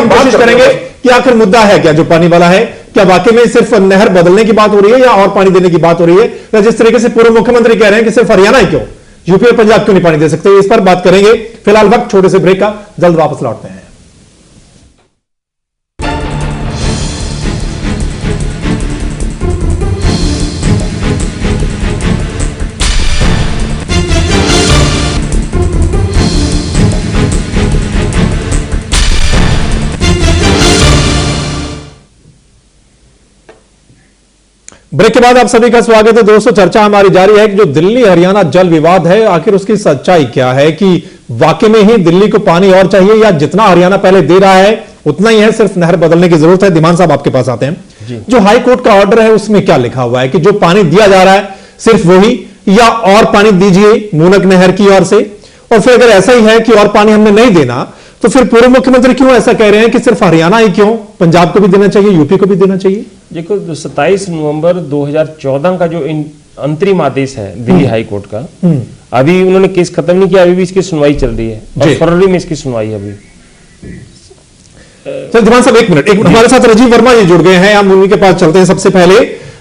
कोशिश करेंगे कि आखिर मुद्दा है क्या जो पानी वाला है। क्या वाकई में सिर्फ नहर बदलने की बात हो रही है या और पानी देने की बात हो रही है, या जिस तरीके से पूर्व मुख्यमंत्री कह रहे हैं कि सिर्फ हरियाणा ही क्यों, यूपी और पंजाब क्यों नहीं पानी दे सकते, इस पर बात करेंगे। फिलहाल वक्त छोटे से ब्रेक का, जल्द वापस लौटते हैं। ब्रेक के बाद आप सभी का स्वागत है दोस्तों। चर्चा हमारी जारी है कि जो दिल्ली हरियाणा जल विवाद है, आखिर उसकी सच्चाई क्या है, कि वाकई में ही दिल्ली को पानी और चाहिए, या जितना हरियाणा पहले दे रहा है उतना ही है, सिर्फ नहर बदलने की जरूरत है। धीमान साहब, आपके पास आते हैं। जो हाई कोर्ट का ऑर्डर है उसमें क्या लिखा हुआ है कि जो पानी दिया जा रहा है सिर्फ वही, या और पानी दीजिए मूनक नहर की ओर से? और फिर अगर ऐसा ही है कि और पानी हमने नहीं देना, तो फिर पूर्व मुख्यमंत्री क्यों ऐसा कह रहे हैं कि सिर्फ हरियाणा ही क्यों, पंजाब को भी देना चाहिए, यूपी को भी देना चाहिए? देखो, 27 नवंबर 2014 का जो अंतरिम आदेश है दिल्ली हाई कोर्ट का, अभी उन्होंने केस खत्म नहीं किया, अभी भी इसकी सुनवाई चल रही है, और फरवरी में इसकी सुनवाई अभी। चल धीमान साहब, एक मिनट, हमारे साथ राजीव वर्मा जी जुड़ गए हैं, हम उन्हीं के पास चलते हैं। सबसे पहले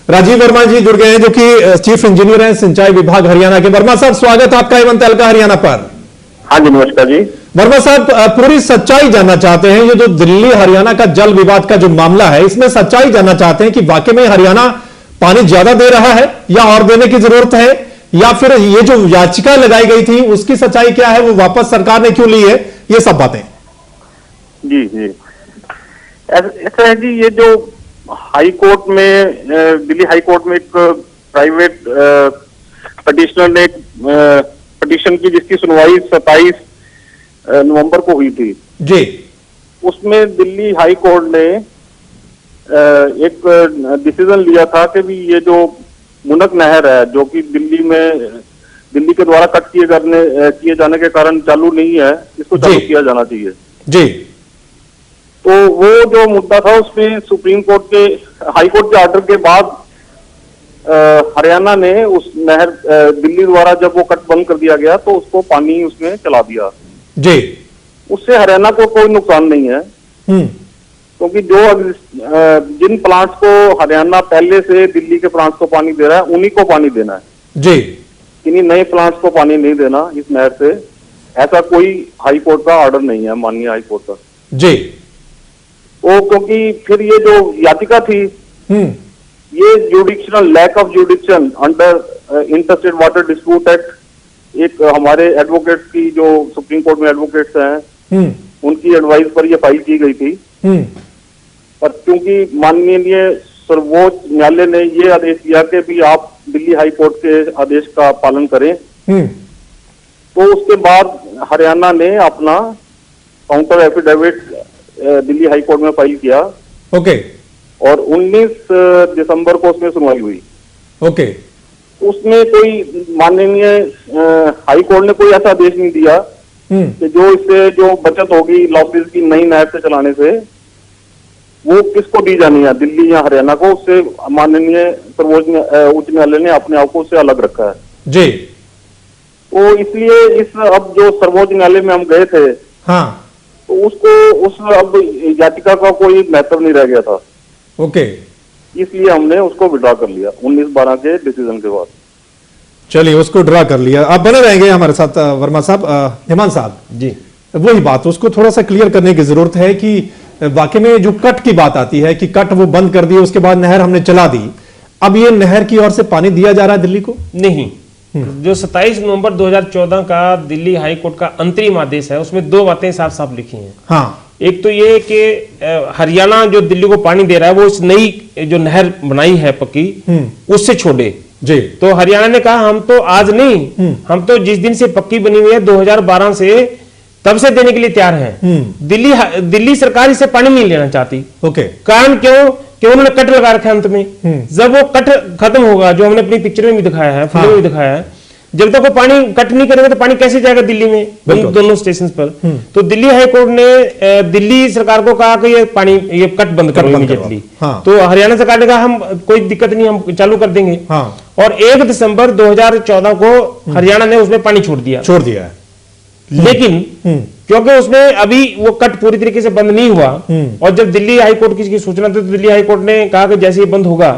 राजीव वर्मा जी जुड़ गए हैं, जो कि चीफ इंजीनियर हैं सिंचाई विभाग हरियाणा के। वर्मा साहब, स्वागत है आपका एवं तहलका हरियाणा पर। हाँ जी, नमस्कार जी। वर्मा साहब, पूरी सच्चाई जानना चाहते हैं, ये जो दिल्ली हरियाणा का जल विवाद का जो मामला है, इसमें सच्चाई जानना चाहते हैं कि वाकई में हरियाणा पानी ज्यादा दे रहा है या और देने की जरूरत है, या फिर ये जो याचिका लगाई गई थी उसकी सच्चाई क्या है, वो वापस सरकार ने क्यों ली है, ये सब बातें। जी जी, ऐसा है जी, ये जो हाई कोर्ट में, दिल्ली हाई कोर्ट में एक प्राइवेट पिटिशनर ने पिटिशन की, जिसकी सुनवाई 27 नवंबर को हुई थी जी, उसमें दिल्ली हाई कोर्ट ने एक डिसीजन लिया था कि भी ये जो मुनक नहर है, जो कि दिल्ली के द्वारा कट किए जाने के कारण चालू नहीं है, इसको चालू किया जाना चाहिए जी। तो वो जो मुद्दा था, उसमें सुप्रीम कोर्ट के, हाई कोर्ट के ऑर्डर के बाद हरियाणा ने उस नहर, दिल्ली द्वारा जब वो कट बंद कर दिया गया तो उसको पानी उसमें चला दिया जी। उससे हरियाणा को कोई नुकसान नहीं है, क्योंकि जिन प्लांट्स को हरियाणा पहले से दिल्ली के प्लांट्स को पानी दे रहा है, उन्हीं को पानी देना है जी, किन्हीं नए प्लांट्स को पानी नहीं देना इस नहर से। ऐसा कोई हाई कोर्ट का ऑर्डर नहीं है, माननीय हाई कोर्ट का जी। वो क्योंकि फिर ये जो याचिका थी, ये jurisdictional lack of jurisdiction under interstate water dispute act, एक हमारे एडवोकेट्स की, जो सुप्रीम कोर्ट में एडवोकेट्स हैं, उनकी एडवाइस पर ये फाइल की गई थी। पर क्योंकि माननीय सर्वोच्च न्यायालय ने ये आदेश दिया कि भी आप दिल्ली हाई कोर्ट के आदेश का पालन करें, तो उसके बाद हरियाणा ने अपना counter affidavit Delhi high court में फाइल किया ओके और 19 दिसंबर को उसमें सुनवाई हुई। ओके उसमें कोई माननीय हाई कोर्ट ने कोई ऐसा आदेश नहीं दिया कि जो इससे जो बचत होगी लॉसेस की नई नहर से चलाने से वो किसको दी जानी है, दिल्ली या हरियाणा को। उससे माननीय सर्वोच्च उच्च न्यायालय ने अपने आप को उससे अलग रखा है जी। तो इसलिए इस अब जो सर्वोच्च न्यायालय में हम गए थे हाँ तो उसको उस अब याचिका का कोई महत्व नहीं रह गया था, ओके इसलिए हमने उसको विड्रॉ कर लिया 19/12 के डिसीजन के बाद। चलिए उसको ड्रा कर लिया। आप बने रहेंगे हमारे साथ वर्मा साहब। हेमंत साहब जी, वही बात उसको थोड़ा सा क्लियर करने की जरूरत है कि वाकई में जो कट की बात आती है कि कट वो बंद कर दी, उसके बाद नहर हमने चला दी, अब ये नहर की ओर से पानी दिया जा रहा है दिल्ली को? नहीं। जो 27 नवंबर 2014 का दिल्ली हाई कोर्ट का अंतरिम आदेश है उसमें दो बातें साफ साफ लिखी हैं। हाँ एक तो ये कि हरियाणा जो दिल्ली को पानी दे रहा है वो इस नई जो नहर बनाई है पक्की उससे छोड़े जी। तो हरियाणा ने कहा हम तो आज नहीं, हम तो जिस दिन से पक्की बनी हुई है 2012 से तब से देने के लिए तैयार हैं। दिल्ली सरकार इससे पानी नहीं लेना चाहती। ओके कारण क्यों कि उन्होंने कट लगा रखा है अंत में। जब वो कट खत्म होगा, जो हमने अपनी पिक्चर में भी दिखाया है, फिल्म में भी दिखाया है, जब तक वो पानी कट नहीं करेगा तो पानी कैसे जाएगा दिल्ली में, उन दोनों स्टेशन पर। तो दिल्ली हाई कोर्ट ने दिल्ली सरकार को कहा कि ये पानी ये कट बंद करो इमीडिएटली। हाँ। तो हरियाणा सरकार ने कहा हम कोई दिक्कत नहीं, हम चालू कर देंगे। हाँ। और 1 दिसंबर 2014 को हरियाणा ने उसमें पानी छोड़ दिया है। लेकिन क्योंकि उसमें अभी वो कट पूरी तरीके से बंद नहीं हुआ और जब दिल्ली हाई कोर्ट की सूचना थी तो दिल्ली हाई कोर्ट ने कहा कि जैसे ये बंद होगा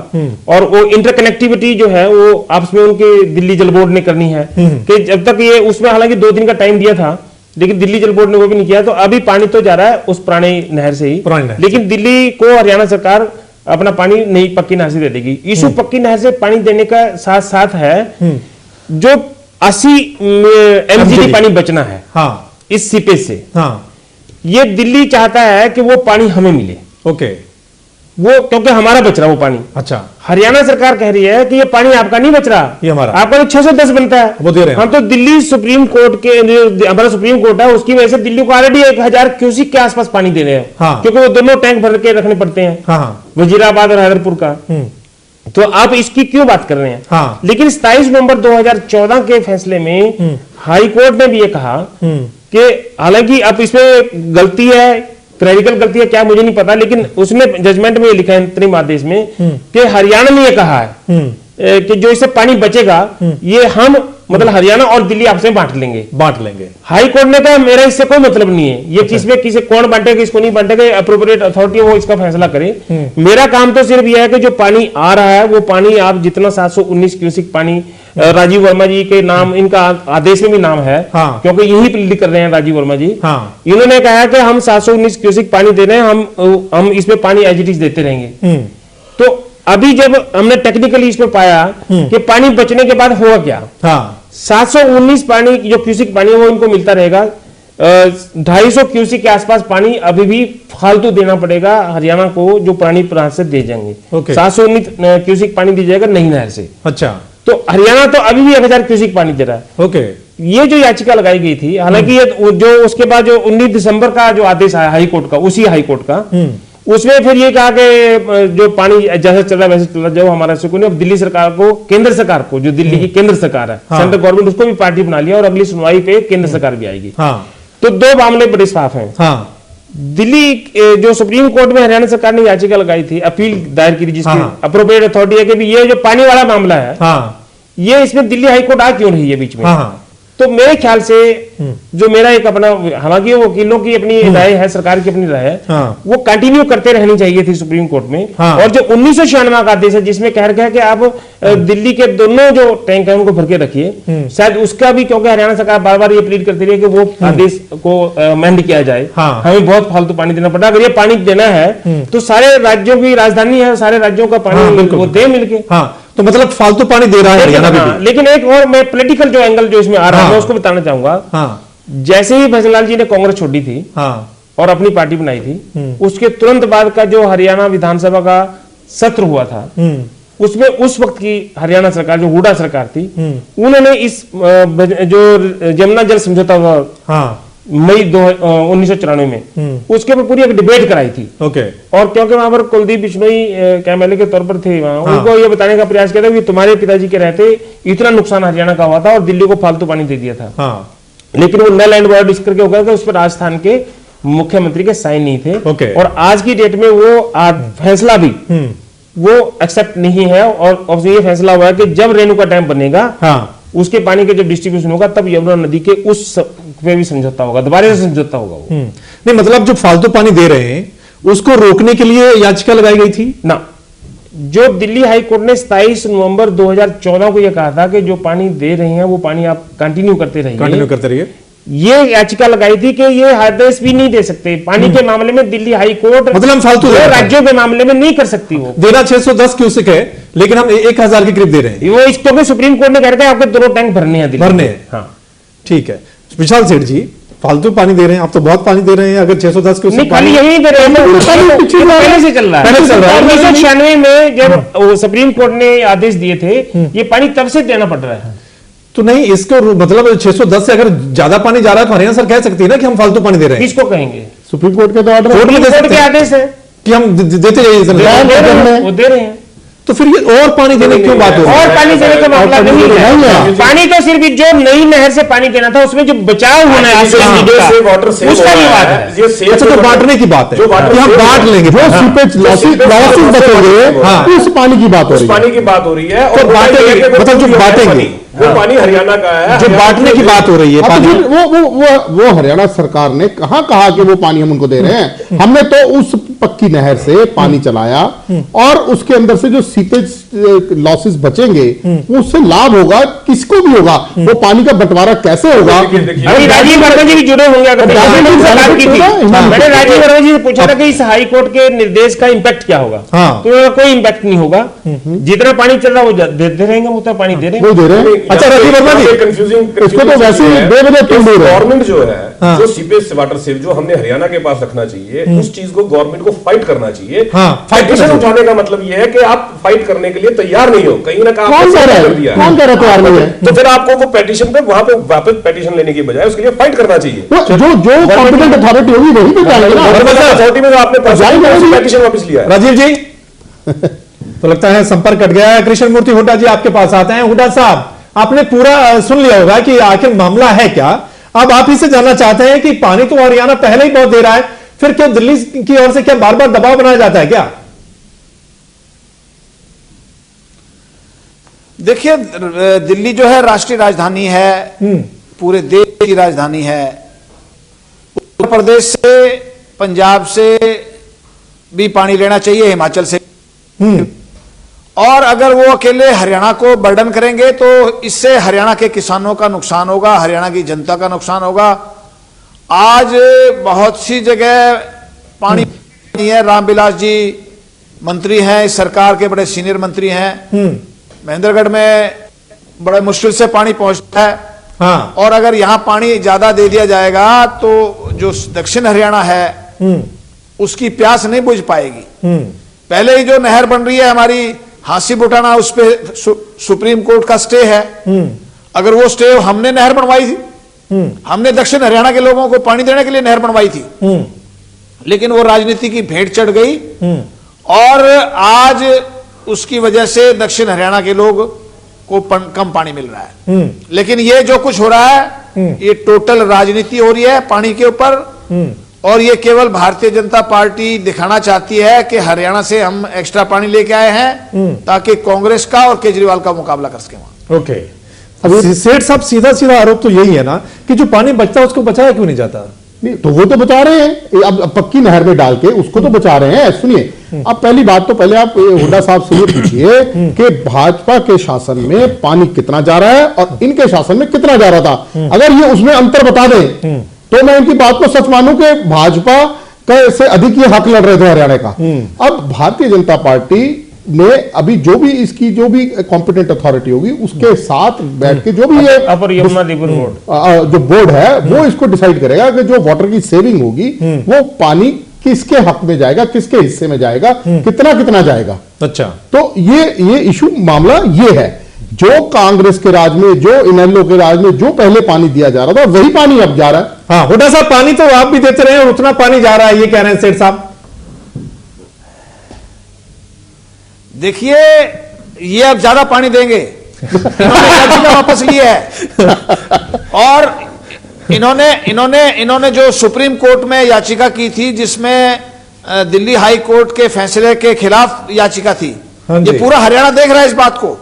और वो इंटरकनेक्टिविटी जो है वो आपस में उनके दिल्ली जल बोर्ड ने करनी है कि जब तक ये उसमें हालांकि 2 दिन का टाइम दिया था लेकिन दिल्ली जल बोर्ड ने वो भी नहीं किया। तो अभी पानी तो जा रहा है उस पुरानी नहर से ही, लेकिन दिल्ली को हरियाणा सरकार अपना पानी नई पक्की नहर से दे देगी। इशू पक्की नहर से पानी देने का साथ साथ है जो 80 MGD पानी बचना है इस सीपेज से। ये दिल्ली चाहता है कि वो पानी हमें मिले। ओके वो क्योंकि हमारा बच रहा वो पानी। अच्छा, हरियाणा सरकार कह रही है कि ये पानी आपका नहीं बच रहा, ये हमारा, आपका तो 610 बनता है, वो दे रहे हैं। हम तो दिल्ली सुप्रीम कोर्ट के हमारा सुप्रीम कोर्ट है उसकी वजह से दिल्ली को ऑलरेडी 1000 क्यूसिक के आसपास पानी दे रहे हैं। क्योंकि वो दोनों टैंक भर के रखने पड़ते हैं, वजीराबाद और हैदरपुर का। तो आप इसकी क्यों बात कर रहे हैं? लेकिन 27 नवंबर 2014 के फैसले में हाई कोर्ट ने भी ये कहा कि हालांकि अब इसमें गलती है, क्लरिकल गलती है क्या मुझे नहीं पता, लेकिन उसने जजमेंट में लिखा है अंतरिम आदेश में कि हरियाणा ने ये कहा है कि जो इससे पानी बचेगा ये हम मतलब हरियाणा और दिल्ली आपस में बांट लेंगे। हाई कोर्ट ने कहा मेरा इससे कोई मतलब नहीं है, ये किसमें किसे कौन बांटेगा किसको नहीं बांटेगा, अप्रोप्रिएट अथॉरिटी वो इसका फैसला करे। मेरा काम तो सिर्फ यह है कि जो पानी आ रहा है वो पानी आप जितना 719 क्यूसिक पानी राजीव वर्मा जी के नाम, इनका आदेश में भी नाम है क्योंकि यही लिख कर रहे हैं राजीव वर्मा जी। इन्होंने कहा कि हम 719 क्यूसिक पानी दे रहे हैं, हम इसमें पानी एज इट इज देते रहेंगे। तो अभी जब हमने टेक्निकली इसमें पाया कि पानी बचने के बाद होगा क्या, 719 पानी जो क्यूसिक पानी है वो इनको मिलता रहेगा, 250 क्यूसिक के आसपास पानी अभी भी फालतू देना पड़ेगा हरियाणा को जो पानी प्रांत से दे जाएंगे। 719 क्यूसिक पानी दी जाएगा नई नहर से। अच्छा, तो हरियाणा तो अभी भी 1000 क्यूसिक पानी दे रहा है। ओके, ये जो याचिका लगाई गई थी, हालांकि ये जो उसके बाद जो 19 दिसंबर का जो आदेश आया हाई कोर्ट का, उसी हाई कोर्ट का, उसमें फिर ये कहा कि जो पानी जैसे चल रहा है वैसे चल रहा, जो हमारा सुकून है। अब दिल्ली सरकार को, केंद्र सरकार को, जो दिल्ली की केंद्र सरकार है, सेंट्रल गवर्नमेंट, उसको भी पार्टी बना लिया और अगली सुनवाई पे केंद्र सरकार भी आएगी। तो 2 मामले बड़े साफ हैं। दिल्ली जो सुप्रीम कोर्ट में हरियाणा सरकार ने याचिका लगाई थी, अपील दायर की थी जिसकी अप्रोप्रिएट अथॉरिटी है कि ये जो पानी वाला मामला है ये इसमें दिल्ली हाईकोर्ट आ क्यों रही है बीच में। तो मेरे ख्याल से जो मेरा एक अपना, हालांकि वकीलों की अपनी राय है, सरकार की अपनी राय है, वो कंटिन्यू करते रहनी चाहिए थी सुप्रीम कोर्ट में। और जो 1996 का आदेश है जिसमें कह रखा है कि आप दिल्ली के दोनों जो टैंक है उनको भर के रखिए, शायद उसका भी, क्योंकि हरियाणा सरकार बार बार ये प्लीड करती रही कि वो आदेश को अमेंड किया जाए। हमें बहुत फालतू पानी देना पड़ा, अगर ये पानी देना है तो सारे राज्यों की राजधानी है, सारे राज्यों का पानी वो दे मिलके। तो मतलब फालतू पानी दे रहा है हरियाणा भी। लेकिन एक और मैं पॉलिटिकल जो एंगल जो इसमें आ रहा है मैं उसको बताना चाहूंगा। जैसे ही भजनलाल जी ने कांग्रेस छोड़ी थी और अपनी पार्टी बनाई थी, उसके तुरंत बाद का जो हरियाणा विधानसभा का सत्र हुआ था उसमें उस वक्त की हरियाणा सरकार जो हुडा सरकार थी, उन्होंने इस जो यमुना जल समझौता हुआ मई 1994 में, उसके ऊपर पूरी एक डिबेट कराई थी। ओके। और क्योंकि वहां पर कुलदीप बिश्नोई कैमएलए के तौर पर थे वहां, उनको ये बताने का प्रयास किया था कि तुम्हारे पिताजी के रहते इतना नुकसान हरियाणा का हुआ था और दिल्ली को फालतू पानी दे दिया था। लेकिन वो नल एंड वायर डिस्क करके होगा, उस पर राजस्थान के मुख्यमंत्री के साइन नहीं थे। और आज की डेट में वो फैसला भी वो एक्सेप्ट नहीं है। और ये फैसला हुआ है कि जब रेणुका डैम बनेगा, उसके पानी के जब डिस्ट्रीब्यूशन होगा, तब यमुना नदी के उस पे भी समझौता होगा, दोबारा से समझौता होगा वो। नहीं, मतलब जो फालतू पानी दे रहे हैं उसको रोकने के लिए याचिका लगाई गई थी ना। जो दिल्ली हाई कोर्ट ने 27 नवंबर 2014 को यह कहा था कि जो पानी दे रहे हैं वो पानी आप कंटिन्यू करते रहिए, ये याचिका लगाई थी कि ये आदेश भी नहीं दे सकते पानी के मामले में। दिल्ली हाई कोर्ट मतलब हम फालतू राज्यों के मामले में नहीं कर सकती। वो देना 610 क्यूसेक है, लेकिन हम 1000 के करीब दे रहे हैं। वो इस क्योंकि सुप्रीम कोर्ट ने कह रखा है आपको 2 टैंक भरने हैं, भरने हैं। हाँ, ठीक है। विशाल सेठ जी, फालतू पानी दे रहे हैं, आप तो बहुत पानी दे रहे हैं। अगर 610 क्यूसेक नहीं, खाली यही दे रहे हैं, पहले से चल रहा है। 1996 में जब सुप्रीम कोर्ट ने आदेश दिए थे, ये पानी तब से देना पड़ रहा है। तो नहीं, इसको मतलब 610 से अगर ज्यादा पानी जा रहा है तो हरियाणा सरकार कह सकती है ना कि हम फालतू पानी दे रहे हैं। किसको कहेंगे? सुप्रीम कोर्ट के तो ऑर्डर, कोर्ट के आदेश है कि हम देते जाइए, वो दे रहे हैं। तो फिर ये और पानी देने की क्यों बात हो रही है? और पानी देने का मामला नहीं है। पानी तो सिर्फ जो नई नहर से पानी देना था, उसमें जो बचाव होना है उसका ही बात है। अच्छा, तो बांटने की बात है कि हम बांट लेंगे, जो सीपेज लॉसेस बचेंगे, उस पानी की बात हो रही है। पानी की बात हो रही है। तो बांटेंगे, मतलब जो बांटेंगे वो पानी हरियाणा का है, जो बांटने की बात हो रही है पानी। वो हरियाणा सरकार ने कहा कि वो पानी हम उनको दे रहे हैं। हमने तो उस पक्की नहर से पानी चलाया और उसके अंदर से जो सीपेज लॉसेस बचेंगे उससे लाभ होगा, किसको भी होगा। वो पानी का बंटवारा कैसे होगा? राजीव वर्मा जी भी जुड़े होंगे। मैंने राजीव वर्मा जी से पूछा था कि इस हाई कोर्ट के निर्देश का इंपैक्ट क्या होगा, तो कोई इंपैक्ट नहीं होगा। जितना पानी चल रहा है वो देते रहेंगे, उतना पानी दे रहे हैं। अच्छा, राजीव वर्मा जी, इसको तो वैसे ही गवर्नमेंट जो है, जो सीपेज वाटर सेव जो हमने हरियाणा के पास रखना चाहिए, उस चीज को गवर्नमेंट को फाइट करना चाहिए। फाइट उठाने का मतलब यह है कि आप फाइट करने के लिए तैयार नहीं हो, कहीं ना कहीं कौन कह रहा है? तो फिर आपको वो पेटिशन पे वहां पे वापस पेटिशन लेने की बजाय उसके लिए फाइट करना चाहिए। जो कॉम्पिटेंट अथॉरिटी होगी वही तो जाएगी ना। अथॉरिटी में आपने पेटिशन वापस लिया। राजीव जी, तो लगता है संपर्क कट गया है। कृष्ण मूर्ति हुड्डा जी आपके पास आते हैं। हुड्डा साहब, आपने पूरा सुन लिया होगा कि आखिर मामला है क्या। अब आप ही से जानना चाहते हैं कि पानी तो हरियाणा पहले ही बहुत दे रहा है, फिर क्यों दिल्ली की ओर से क्या बार बार दबाव बनाया जाता है क्या? देखिए, दिल्ली जो है राष्ट्रीय राजधानी है, पूरे देश की राजधानी है। उत्तर प्रदेश से, पंजाब से भी पानी लेना चाहिए, हिमाचल से। और अगर वो अकेले हरियाणा को बर्डन करेंगे तो इससे हरियाणा के किसानों का नुकसान होगा, हरियाणा की जनता का नुकसान होगा। आज बहुत सी जगह पानी नहीं है। रामविलास जी मंत्री हैं, इस सरकार के बड़े सीनियर मंत्री हैं। महेंद्रगढ़ में बड़े मुश्किल से पानी पहुंचता है। हाँ। और अगर यहां पानी ज्यादा दे दिया जाएगा तो जो दक्षिण हरियाणा है उसकी प्यास नहीं बुझ पाएगी। पहले ही जो नहर बन रही है हमारी हांसी बुटाना, उस पे सुप्रीम कोर्ट का स्टे है। अगर वो स्टे हमने नहर बनवाई थी, हमने दक्षिण हरियाणा के लोगों को पानी देने के लिए नहर बनवाई थी, लेकिन वो राजनीति की भेंट चढ़ गई और आज उसकी वजह से दक्षिण हरियाणा के लोग को कम पानी मिल रहा है। लेकिन ये जो कुछ हो रहा है ये टोटल राजनीति हो रही है पानी के ऊपर, और ये केवल भारतीय जनता पार्टी दिखाना चाहती है कि हरियाणा से हम एक्स्ट्रा पानी लेके आए हैं ताकि कांग्रेस का और केजरीवाल का मुकाबला कर सके वहां। ओके, सेठ साहब, सीधा सीधा आरोप तो यही है ना कि जो पानी बचता है उसको बचाया क्यों नहीं जाता? नहीं, तो वो तो बचा रहे हैं। अब पक्की नहर में डाल के उसको तो बचा रहे हैं। सुनिए, अब पहली बात तो पहले आप हुड्डा साहब से ये पूछिए कि भाजपा के शासन में पानी कितना जा रहा है और इनके शासन में कितना जा रहा था। अगर ये उसमें अंतर बता दें तो मैं इनकी बात को सच मानूं कि भाजपा से अधिक ये हक लड़ रहे थे हरियाणा का। अब भारतीय जनता पार्टी ने अभी जो भी कॉम्पिटेंट अथॉरिटी होगी उसके साथ बैठ के जो भी ये अपर यमुना रिवर बोर्ड जो बोर्ड है वो इसको डिसाइड करेगा कि जो वाटर की सेविंग होगी वो पानी किसके हक में जाएगा, किसके हिस्से में जाएगा, कितना जाएगा। अच्छा, तो ये इशू मामला ये है, जो कांग्रेस के राज में, जो इनेलो के राज में जो पहले पानी दिया जा रहा था वही पानी अब जा रहा है। हाँ हुड्डा साहब, पानी तो आप भी देते रहे और उतना पानी जा रहा है, ये कह रहे हैं सेठ साहब। देखिए, ये अब ज्यादा पानी देंगे। इन्होंने याचिका वापस ली है और इन्होंने जो सुप्रीम कोर्ट में याचिका की थी, जिसमें दिल्ली हाई कोर्ट के फैसले के खिलाफ याचिका थी, ये पूरा हरियाणा देख रहा है इस बात को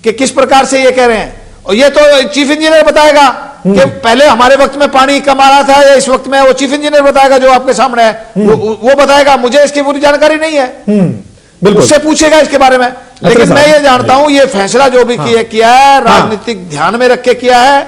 कि किस प्रकार से ये कह रहे हैं। और ये तो चीफ इंजीनियर बताएगा कि पहले हमारे वक्त में पानी कम आ रहा था या इस वक्त में, वो चीफ इंजीनियर बताएगा जो आपके सामने है, वो बताएगा। मुझे इसकी पूरी जानकारी नहीं है, उससे पूछेगा इसके बारे में। लेकिन मैं ये जानता हूं, ये फैसला जो भी किया है, राजनीतिक ध्यान में रख के किया है,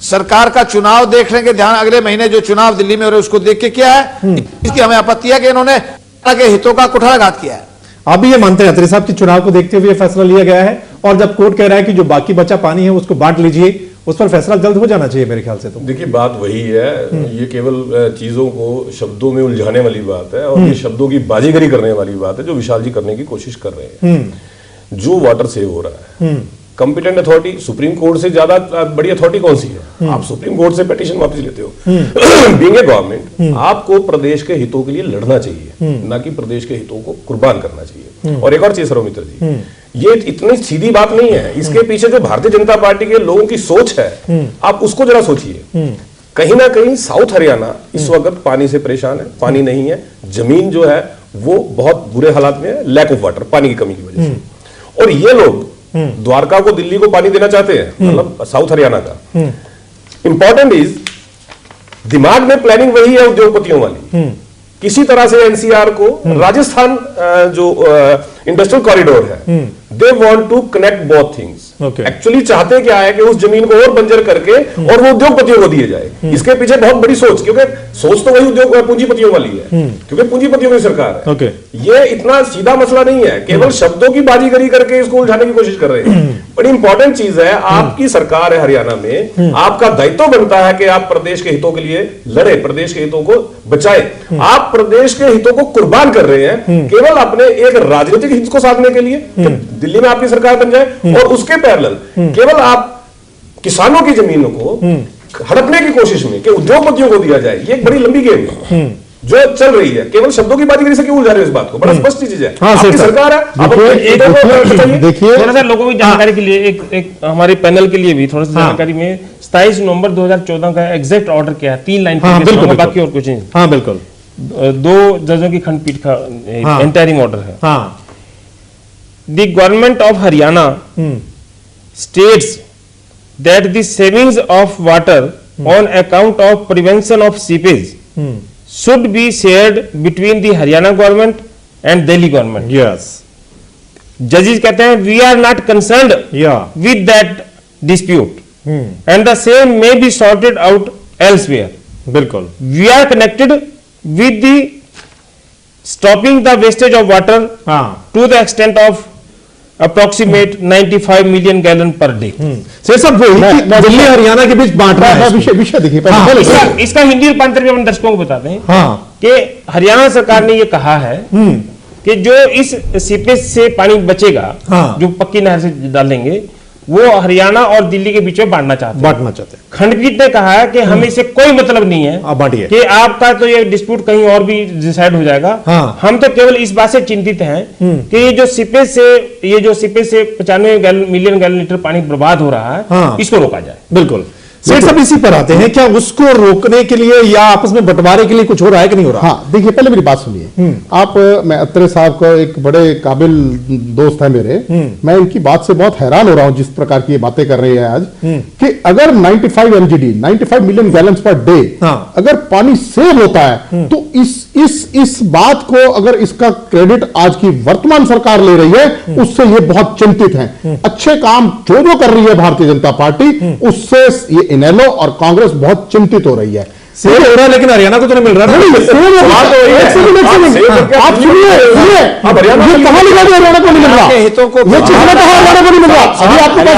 सरकार का चुनाव देखने के ध्यान, अगले महीने जो चुनाव दिल्ली में हो रहे उसको देख के किया है। इसकी हमें आपत्ति है कि इन्होंने के हितों का कुठाराघात किया है। आप भी ये मानते हैं अत्री साहब कि चुनाव को देखते हुए फैसला लिया गया है, और जब कोर्ट कह रहा है कि जो बाकी बचा पानी है उसको बांट लीजिए, उस पर फैसला जल्द हो जाना चाहिए मेरे ख्याल से। तो देखिए, बात वही है, ये केवल चीजों को शब्दों में उलझाने वाली बात है और ये शब्दों की बाजीगरी करने वाली बात है जो विशाल जी करने की कोशिश कर रहे हैं। जो वाटर सेव हो रहा है, कंपिटेंट अथॉरिटी सुप्रीम कोर्ट से ज्यादा बड़ी अथॉरिटी कौन सी है? आप सुप्रीम कोर्ट से पिटीशन वापस लेते हो। बीइंग ए गवर्नमेंट, आपको प्रदेश के हितों के लिए लड़ना चाहिए, ना कि प्रदेश के हितों को कुर्बान करना चाहिए। और एक और चीज सरोमित्र जी, ये इतनी सीधी बात नहीं है, इसके पीछे जो भारतीय जनता पार्टी के लोगों की सोच है, आप उसको जरा सोचिए। कहीं ना कहीं साउथ हरियाणा इस वक्त पानी से परेशान है, पानी नहीं है, जमीन जो है वो बहुत बुरे हालात में है, लैक ऑफ वाटर, पानी की कमी की वजह से। और ये लोग द्वारका को, दिल्ली को पानी देना चाहते हैं, मतलब साउथ हरियाणा का। इंपॉर्टेंट इज, दिमाग में प्लानिंग वही है उद्योगपतियों वाली। किसी तरह से एनसीआर को राजस्थान जो इंडस्ट्रियल कॉरिडोर है, they want to connect both things. Actually चाहते क्या है कि उस जमीन को और बंजर करके और वो उद्योगपतियों को दिए जाए। इसके पीछे बहुत बड़ी सोच, क्योंकि सोच तो वही उद्योग पूंजीपतियों वाली है, क्योंकि पूंजीपतियों की सरकार है। ये इतना सीधा मसला नहीं है, केवल शब्दों की बाजीगरी करके इसको उलझाने की कोशिश कर रहे हैं। बड़ी इंपॉर्टेंट चीज है, आपकी सरकार है हरियाणा में, आपका दायित्व बनता है कि आप प्रदेश के हितों के लिए लड़े, प्रदेश के हितों को बचाए। आप प्रदेश के हितों को कुर्बान कर रहे हैं केवल अपने एक राजनीतिक हित को साधने के लिए, दिल्ली में आपकी सरकार बन जाए, और उसके पैरेलल केवल आप किसानों की जमीनों को हड़पने की कोशिश में कि उद्योगपतियों को दिया जाए। ये एक बड़ी लंबी गेम है जो चल रही है। केवल शब्दों की बाजीगरी से क्यों उलझा रहे हो इस बात को? बड़ा स्पष्ट चीज है, आपकी सरकार है। देखिए, थोड़ा सा लोगों की जानकारी के लिए, एक हमारे पैनल के लिए भी थोड़ा सा जानकारी में, 27 नवंबर 2014 का एग्जैक्ट ऑर्डर क्या है, 3 लाइन बाकी और कुछ नहीं। हाँ बिल्कुल, 2 जजों की खंडपीठ का इंटरिम ऑर्डर है। The government of Haryana states that the savings of water on account of prevention of seepage should be shared between the Haryana government and Delhi government. Yes. Judges कहते हैं we are not concerned with that dispute and the same may be sorted out elsewhere. बिल्कुल, We are connected with the stopping the wastage of water to the extent of approximate 95 million gallon per day. सेठ साहब, दिल्ली हरियाणा के बीच बांट रहा है विषय देखिए, इसका हिंदी रूपांतर भी हम दर्शकों को बताते हैं कि हरियाणा सरकार ने ये कहा है कि जो इस सीपेज से पानी बचेगा, जो पक्की नहर से डालेंगे, वो हरियाणा और दिल्ली के बीच में बांटना चाहते हैं। खंडपीठ ने कहा है कि हमें इससे कोई मतलब नहीं है कि आपका तो ये डिस्प्यूट कहीं और भी डिसाइड हो जाएगा। हम तो केवल इस बात से चिंतित हैं कि ये जो सीपेज से 95 मिलियन गैलन लीटर पानी बर्बाद हो रहा है, इसको रोका जाए। बिल्कुल, सेठ साहब इसी पर आते हैं, क्या उसको रोकने के लिए या आपस में बंटवारे के लिए कुछ हो रहा है कि नहीं हो रहा? हाँ, देखिए, पहले मेरी बात सुनिए आप। मैं अत्रे साहब का एक बड़े काबिल दोस्त है मेरे, मैं इनकी बात से बहुत हैरान हो रहा हूं जिस प्रकार की ये बातें कर रहे हैं आज, कि अगर 95 MGD 95 million gallons per day अगर पानी सेव होता है, तो इस बात को, अगर इसका क्रेडिट आज की वर्तमान सरकार ले रही है, उससे ये बहुत चिंतित हैं। अच्छे काम जो कर रही है भारतीय जनता पार्टी, उससे ये इनेलो और कांग्रेस बहुत चिंतित हो रही है। सेव हो रहा है लेकिन हरियाणा को तो नहीं मिल रहा। आप सुनिए, ये कहां लिखा है हरियाणा को नहीं मिल रहा? हितों को ये चीज कहा हरियाणा को नहीं मिल रहा? अभी आपके पास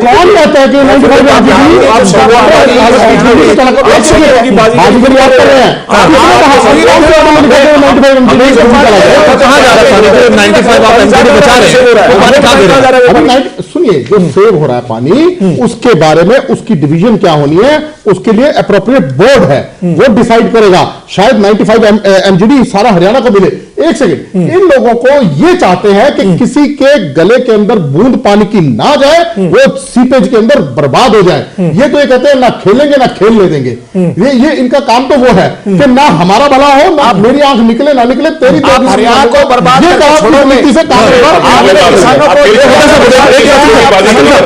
कौन कहता है कि 95 सुनिए, जो सेव हो रहा है पानी, उसके बारे में उसकी डिवीजन क्या होनी है, उसके लिए अप्रोप्रिएट बोर्ड है, वो डिसाइड करेगा। शायद 95 MGD सारा हरियाणा को मिले। एक सेकंड, इन लोगों को ये चाहते हैं कि किसी के गले के अंदर बूंद पानी की ना जाए, वो सीपेज के अंदर बर्बाद हो जाए। ये तो ये कहते हैं ना खेलेंगे ना खेलने देंगे। ये इनका काम तो वो है कि ना हमारा भला हो, ना मेरी आंख निकले ना निकले, तेरी आप हरियाणा को बर्बाद ये काम नीति से काम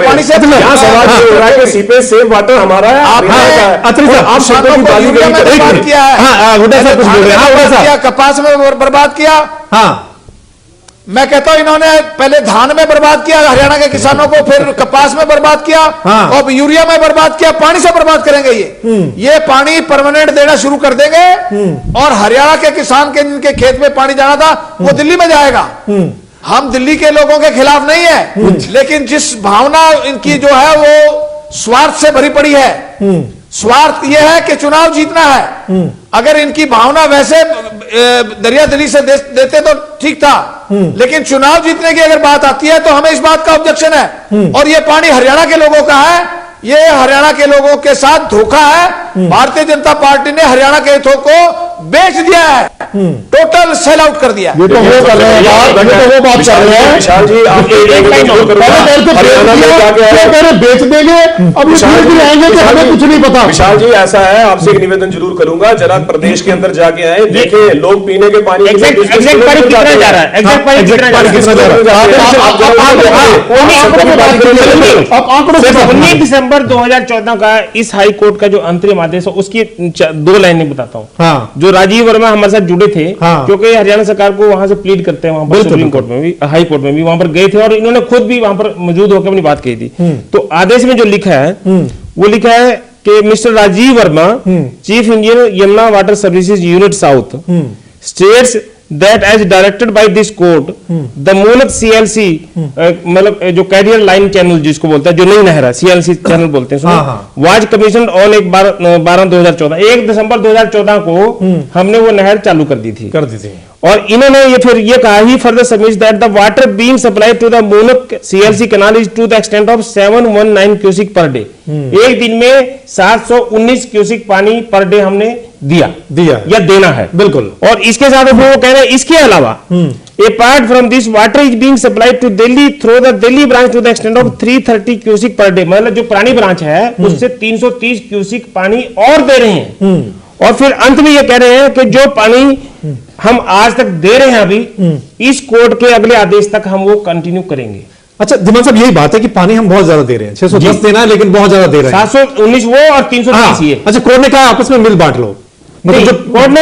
पानी से सवाल ये हो रहा है कि सीपेज सेव वाटर हमारा है, आप शब्दों की बाजी बर्बाद किया है, कपास में बर्बाद किया। मैं कहता हूं इन्होंने पहले धान में बर्बाद किया हरियाणा के किसानों को, फिर कपास में बर्बाद किया, और यूरिया में बर्बाद किया। पानी से बर्बाद करेंगे ये पानी परमानेंट देना शुरू कर देंगे, और हरियाणा के किसान के जिनके खेत में पानी जाना था वो दिल्ली में जाएगा। हम दिल्ली के लोगों के खिलाफ नहीं है, लेकिन जिस भावना इनकी जो है वो स्वार्थ से भरी पड़ी है। स्वार्थ यह है कि चुनाव जीतना है। अगर इनकी भावना वैसे दरिया दिली से देते तो ठीक था, लेकिन चुनाव जीतने की अगर बात आती है तो हमें इस बात का ऑब्जेक्शन है। और ये पानी हरियाणा के लोगों का है, ये हरियाणा के लोगों के साथ धोखा है। भारतीय जनता पार्टी ने हरियाणा के हितों को बेच दिया है, टोटल सेल आउट कर दिया। ये तो वो कर रहे हैं, वो बात कर रहे हैं विशाल जी, आप बेच देंगे, अब ये आएंगे कि हमें कुछ नहीं पता। विशाल जी, ऐसा है, आपसे एक निवेदन जरूर करूंगा, जरा प्रदेश के अंदर जाके आए, देखें लोग पीने के पानी एग्जैक्ट पानी कितना जा रहा है, एग्जैक्ट पानी कितना जा रहा है। 19 दिसंबर 2014 का इस हाई कोर्ट का जो अंतरिम आदेश है, उसकी 2 लाइनें बताता हूँ। जो राजीव वर्मा हमारे साथ जुड़े थे, क्योंकि हरियाणा सरकार को वहां से प्लीड करते हैं, वहां पर सुप्रीम कोर्ट में भी, हाई कोर्ट में भी वहां पर गए थे, और इन्होंने खुद भी वहां पर मौजूद होकर अपनी बात कही थी। तो आदेश में जो लिखा है वो लिखा है कि Mister Rajiv Verma, chief engineer Yamuna water services unit south, states that as directed by this court the मूलक CLC मतलब जो कैरियर लाइन चैनल जिसको बोलता है, जो नई नहर है, CLC चैनल बोलते हैं, वाज कमीशन ऑन 1/12/2014, 1 दिसंबर 2014 को हमने वो नहर चालू कर दी थी। और इन्होंने ये फिर ये कहा he further submit that the water being supplied to the Mulak CLC canal is to the extent of 719 cusec per day. एक दिन में 719 क्यूसिक पानी पर डे हमने दिया या देना है, बिल्कुल। और इसके साथ वो कह रहे हैं इसके अलावा apart from this water is being supplied to Delhi through the Delhi branch to the extent of 330 cusec per day, मतलब जो पुरानी ब्रांच है उससे 330 क्यूसिक पानी और दे रहे हैं। और फिर अंत में ये कह रहे हैं कि जो पानी हम आज तक दे रहे हैं अभी, इस कोर्ट के अगले आदेश तक हम वो कंटिन्यू करेंगे। अच्छा धीमान साहब, यही बात है कि पानी हम बहुत ज्यादा दे रहे हैं, 610 देना है लेकिन बहुत ज्यादा दे रहे हैं, 719 वो और 330 ये। अच्छा, कोर्ट ने कहा आपस में मिल बांट लो, मतलब कोर्ट ने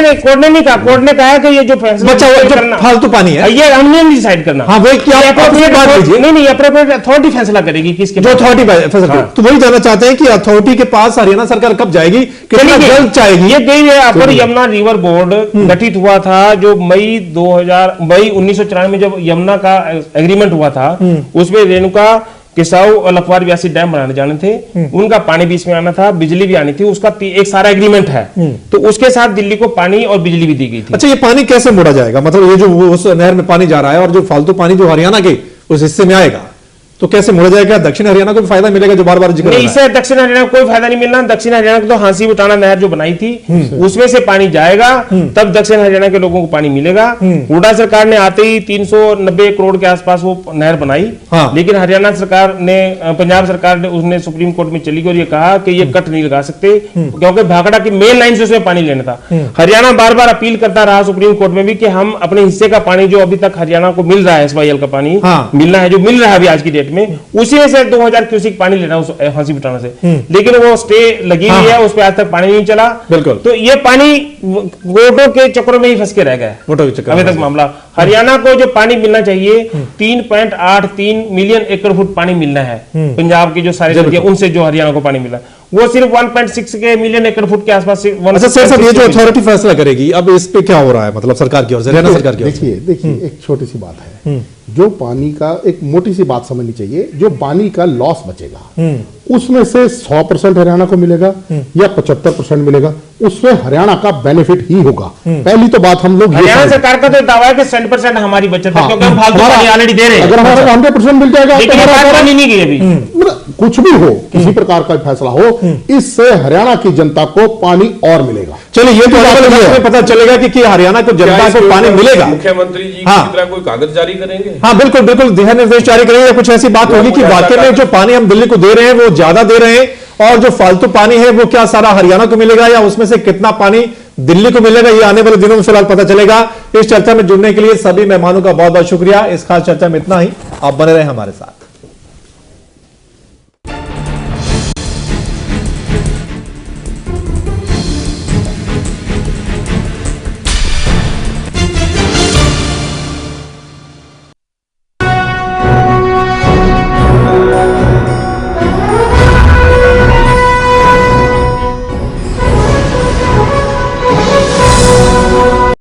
नहीं कहा, कोर्ट ने कहा कि ये जो फैसला फालतू पानी है ये हमने नहीं डिसाइड करना। हाँ, वही क्या नहीं अप्रोप्रिएट अथॉरिटी फैसला करेगी किसके, जो अथॉरिटी फैसला। तो वही जानना चाहते हैं कि अथॉरिटी के पास हरियाणा सरकार कब जाएगी, कितना जल्द चाहेगी। ये गई है अपर यमुना रिवर बोर्ड गठित हुआ था, जो मई 1994 में जब यमुना का एग्रीमेंट हुआ था, उसमें रेणुका किसाऊ और लखवार व्यासी डैम बनाने जाने थे, उनका पानी भी इसमें आना था, बिजली भी आनी थी, उसका एक सारा एग्रीमेंट है। तो उसके साथ दिल्ली को पानी और बिजली भी दी गई थी। अच्छा, ये पानी कैसे मोड़ा जाएगा, मतलब ये जो उस नहर में पानी जा रहा है और जो फालतू पानी जो हरियाणा के उस हिस्से में आएगा, तो कैसे मोड़ा जाएगा? दक्षिण हरियाणा को भी फायदा मिलेगा जो बार बार जिक्र नहीं, इससे दक्षिण हरियाणा को कोई फायदा नहीं मिलना। दक्षिण हरियाणा को तो हांसी बुटाना नहर जो बनाई थी उसमें से पानी जाएगा, तब दक्षिण हरियाणा के लोगों को पानी मिलेगा। हुड्डा सरकार ने आते ही 390 करोड़ के आसपास वो नहर बनाई, लेकिन हरियाणा सरकार ने, पंजाब सरकार ने, उसने सुप्रीम कोर्ट में चली गई और ये कहा कि ये कट नहीं लगा सकते, क्योंकि भाखड़ा की मेन लाइन से उसमें पानी लेना था। हरियाणा बार बार अपील करता रहा सुप्रीम कोर्ट में भी कि हम अपने हिस्से का पानी जो अभी तक हरियाणा को मिल रहा है, SYL का पानी मिलना है, जो मिल रहा है अभी आज की डेट डेट में, उसी में से 2000 क्यूसिक पानी लेना उस हांसी बिटाना से, लेकिन वो स्टे लगी हुई है, उस पर आज तक पानी नहीं चला। बिल्कुल। तो ये पानी वोटों के चक्रों में ही फंस के रह गया है, वोटों के चक्कर अभी में। तक मामला। हरियाणा को जो पानी मिलना चाहिए 3.83 मिलियन एकड़ फुट पानी मिलना है, पंजाब की जो सारी नदियां उनसे जो हरियाणा को पानी मिला वो सिर्फ 1.6 के मिलियन एकड़ फुट के आसपास। अच्छा सर साहब, ये जो अथॉरिटी फैसला करेगी अब इस पे क्या हो रहा है, मतलब सरकार की ओर से, हरियाणा सरकार की ओर से? देखिए एक छोटी सी बात है, जो पानी का एक मोटी सी बात समझनी चाहिए, जो पानी का लॉस बचेगा उसमें से 100% हरियाणा को मिलेगा या 75% मिलेगा, उसमें हरियाणा का बेनिफिट ही होगा। पहली तो बात हम लोग हरियाणा सरकार का तो दावा है कि 100% हमारी बचत है, क्योंकि हम फालतू पानी ऑलरेडी दे रहे हैं। अगर हमारा 100% मिल जाएगा, लेकिन ये बात मानी नहीं गई अभी। कुछ भी हो, किसी प्रकार का फैसला हो, इससे हरियाणा की जनता को पानी और मिलेगा। चलिए, ये तो आने वाले वक्त में पता चलेगा कि हरियाणा को जनता को पानी मिलेगा। मुख्यमंत्री जी हाँ। की तरह कोई कागज जारी करेंगे? हाँ बिल्कुल बिल्कुल, दिशा निर्देश जारी करेंगे, कुछ ऐसी बात होगी कि वाकई में जो पानी हम दिल्ली को दे रहे हैं वो ज्यादा दे रहे हैं, और जो फालतू पानी है वो क्या सारा हरियाणा को मिलेगा या उसमें से कितना पानी दिल्ली को मिलेगा, ये आने वाले दिनों में फिलहाल पता चलेगा। इस चर्चा में जुड़ने के लिए सभी मेहमानों का बहुत बहुत शुक्रिया। इस खास चर्चा में इतना ही, आप बने रहे हमारे साथ।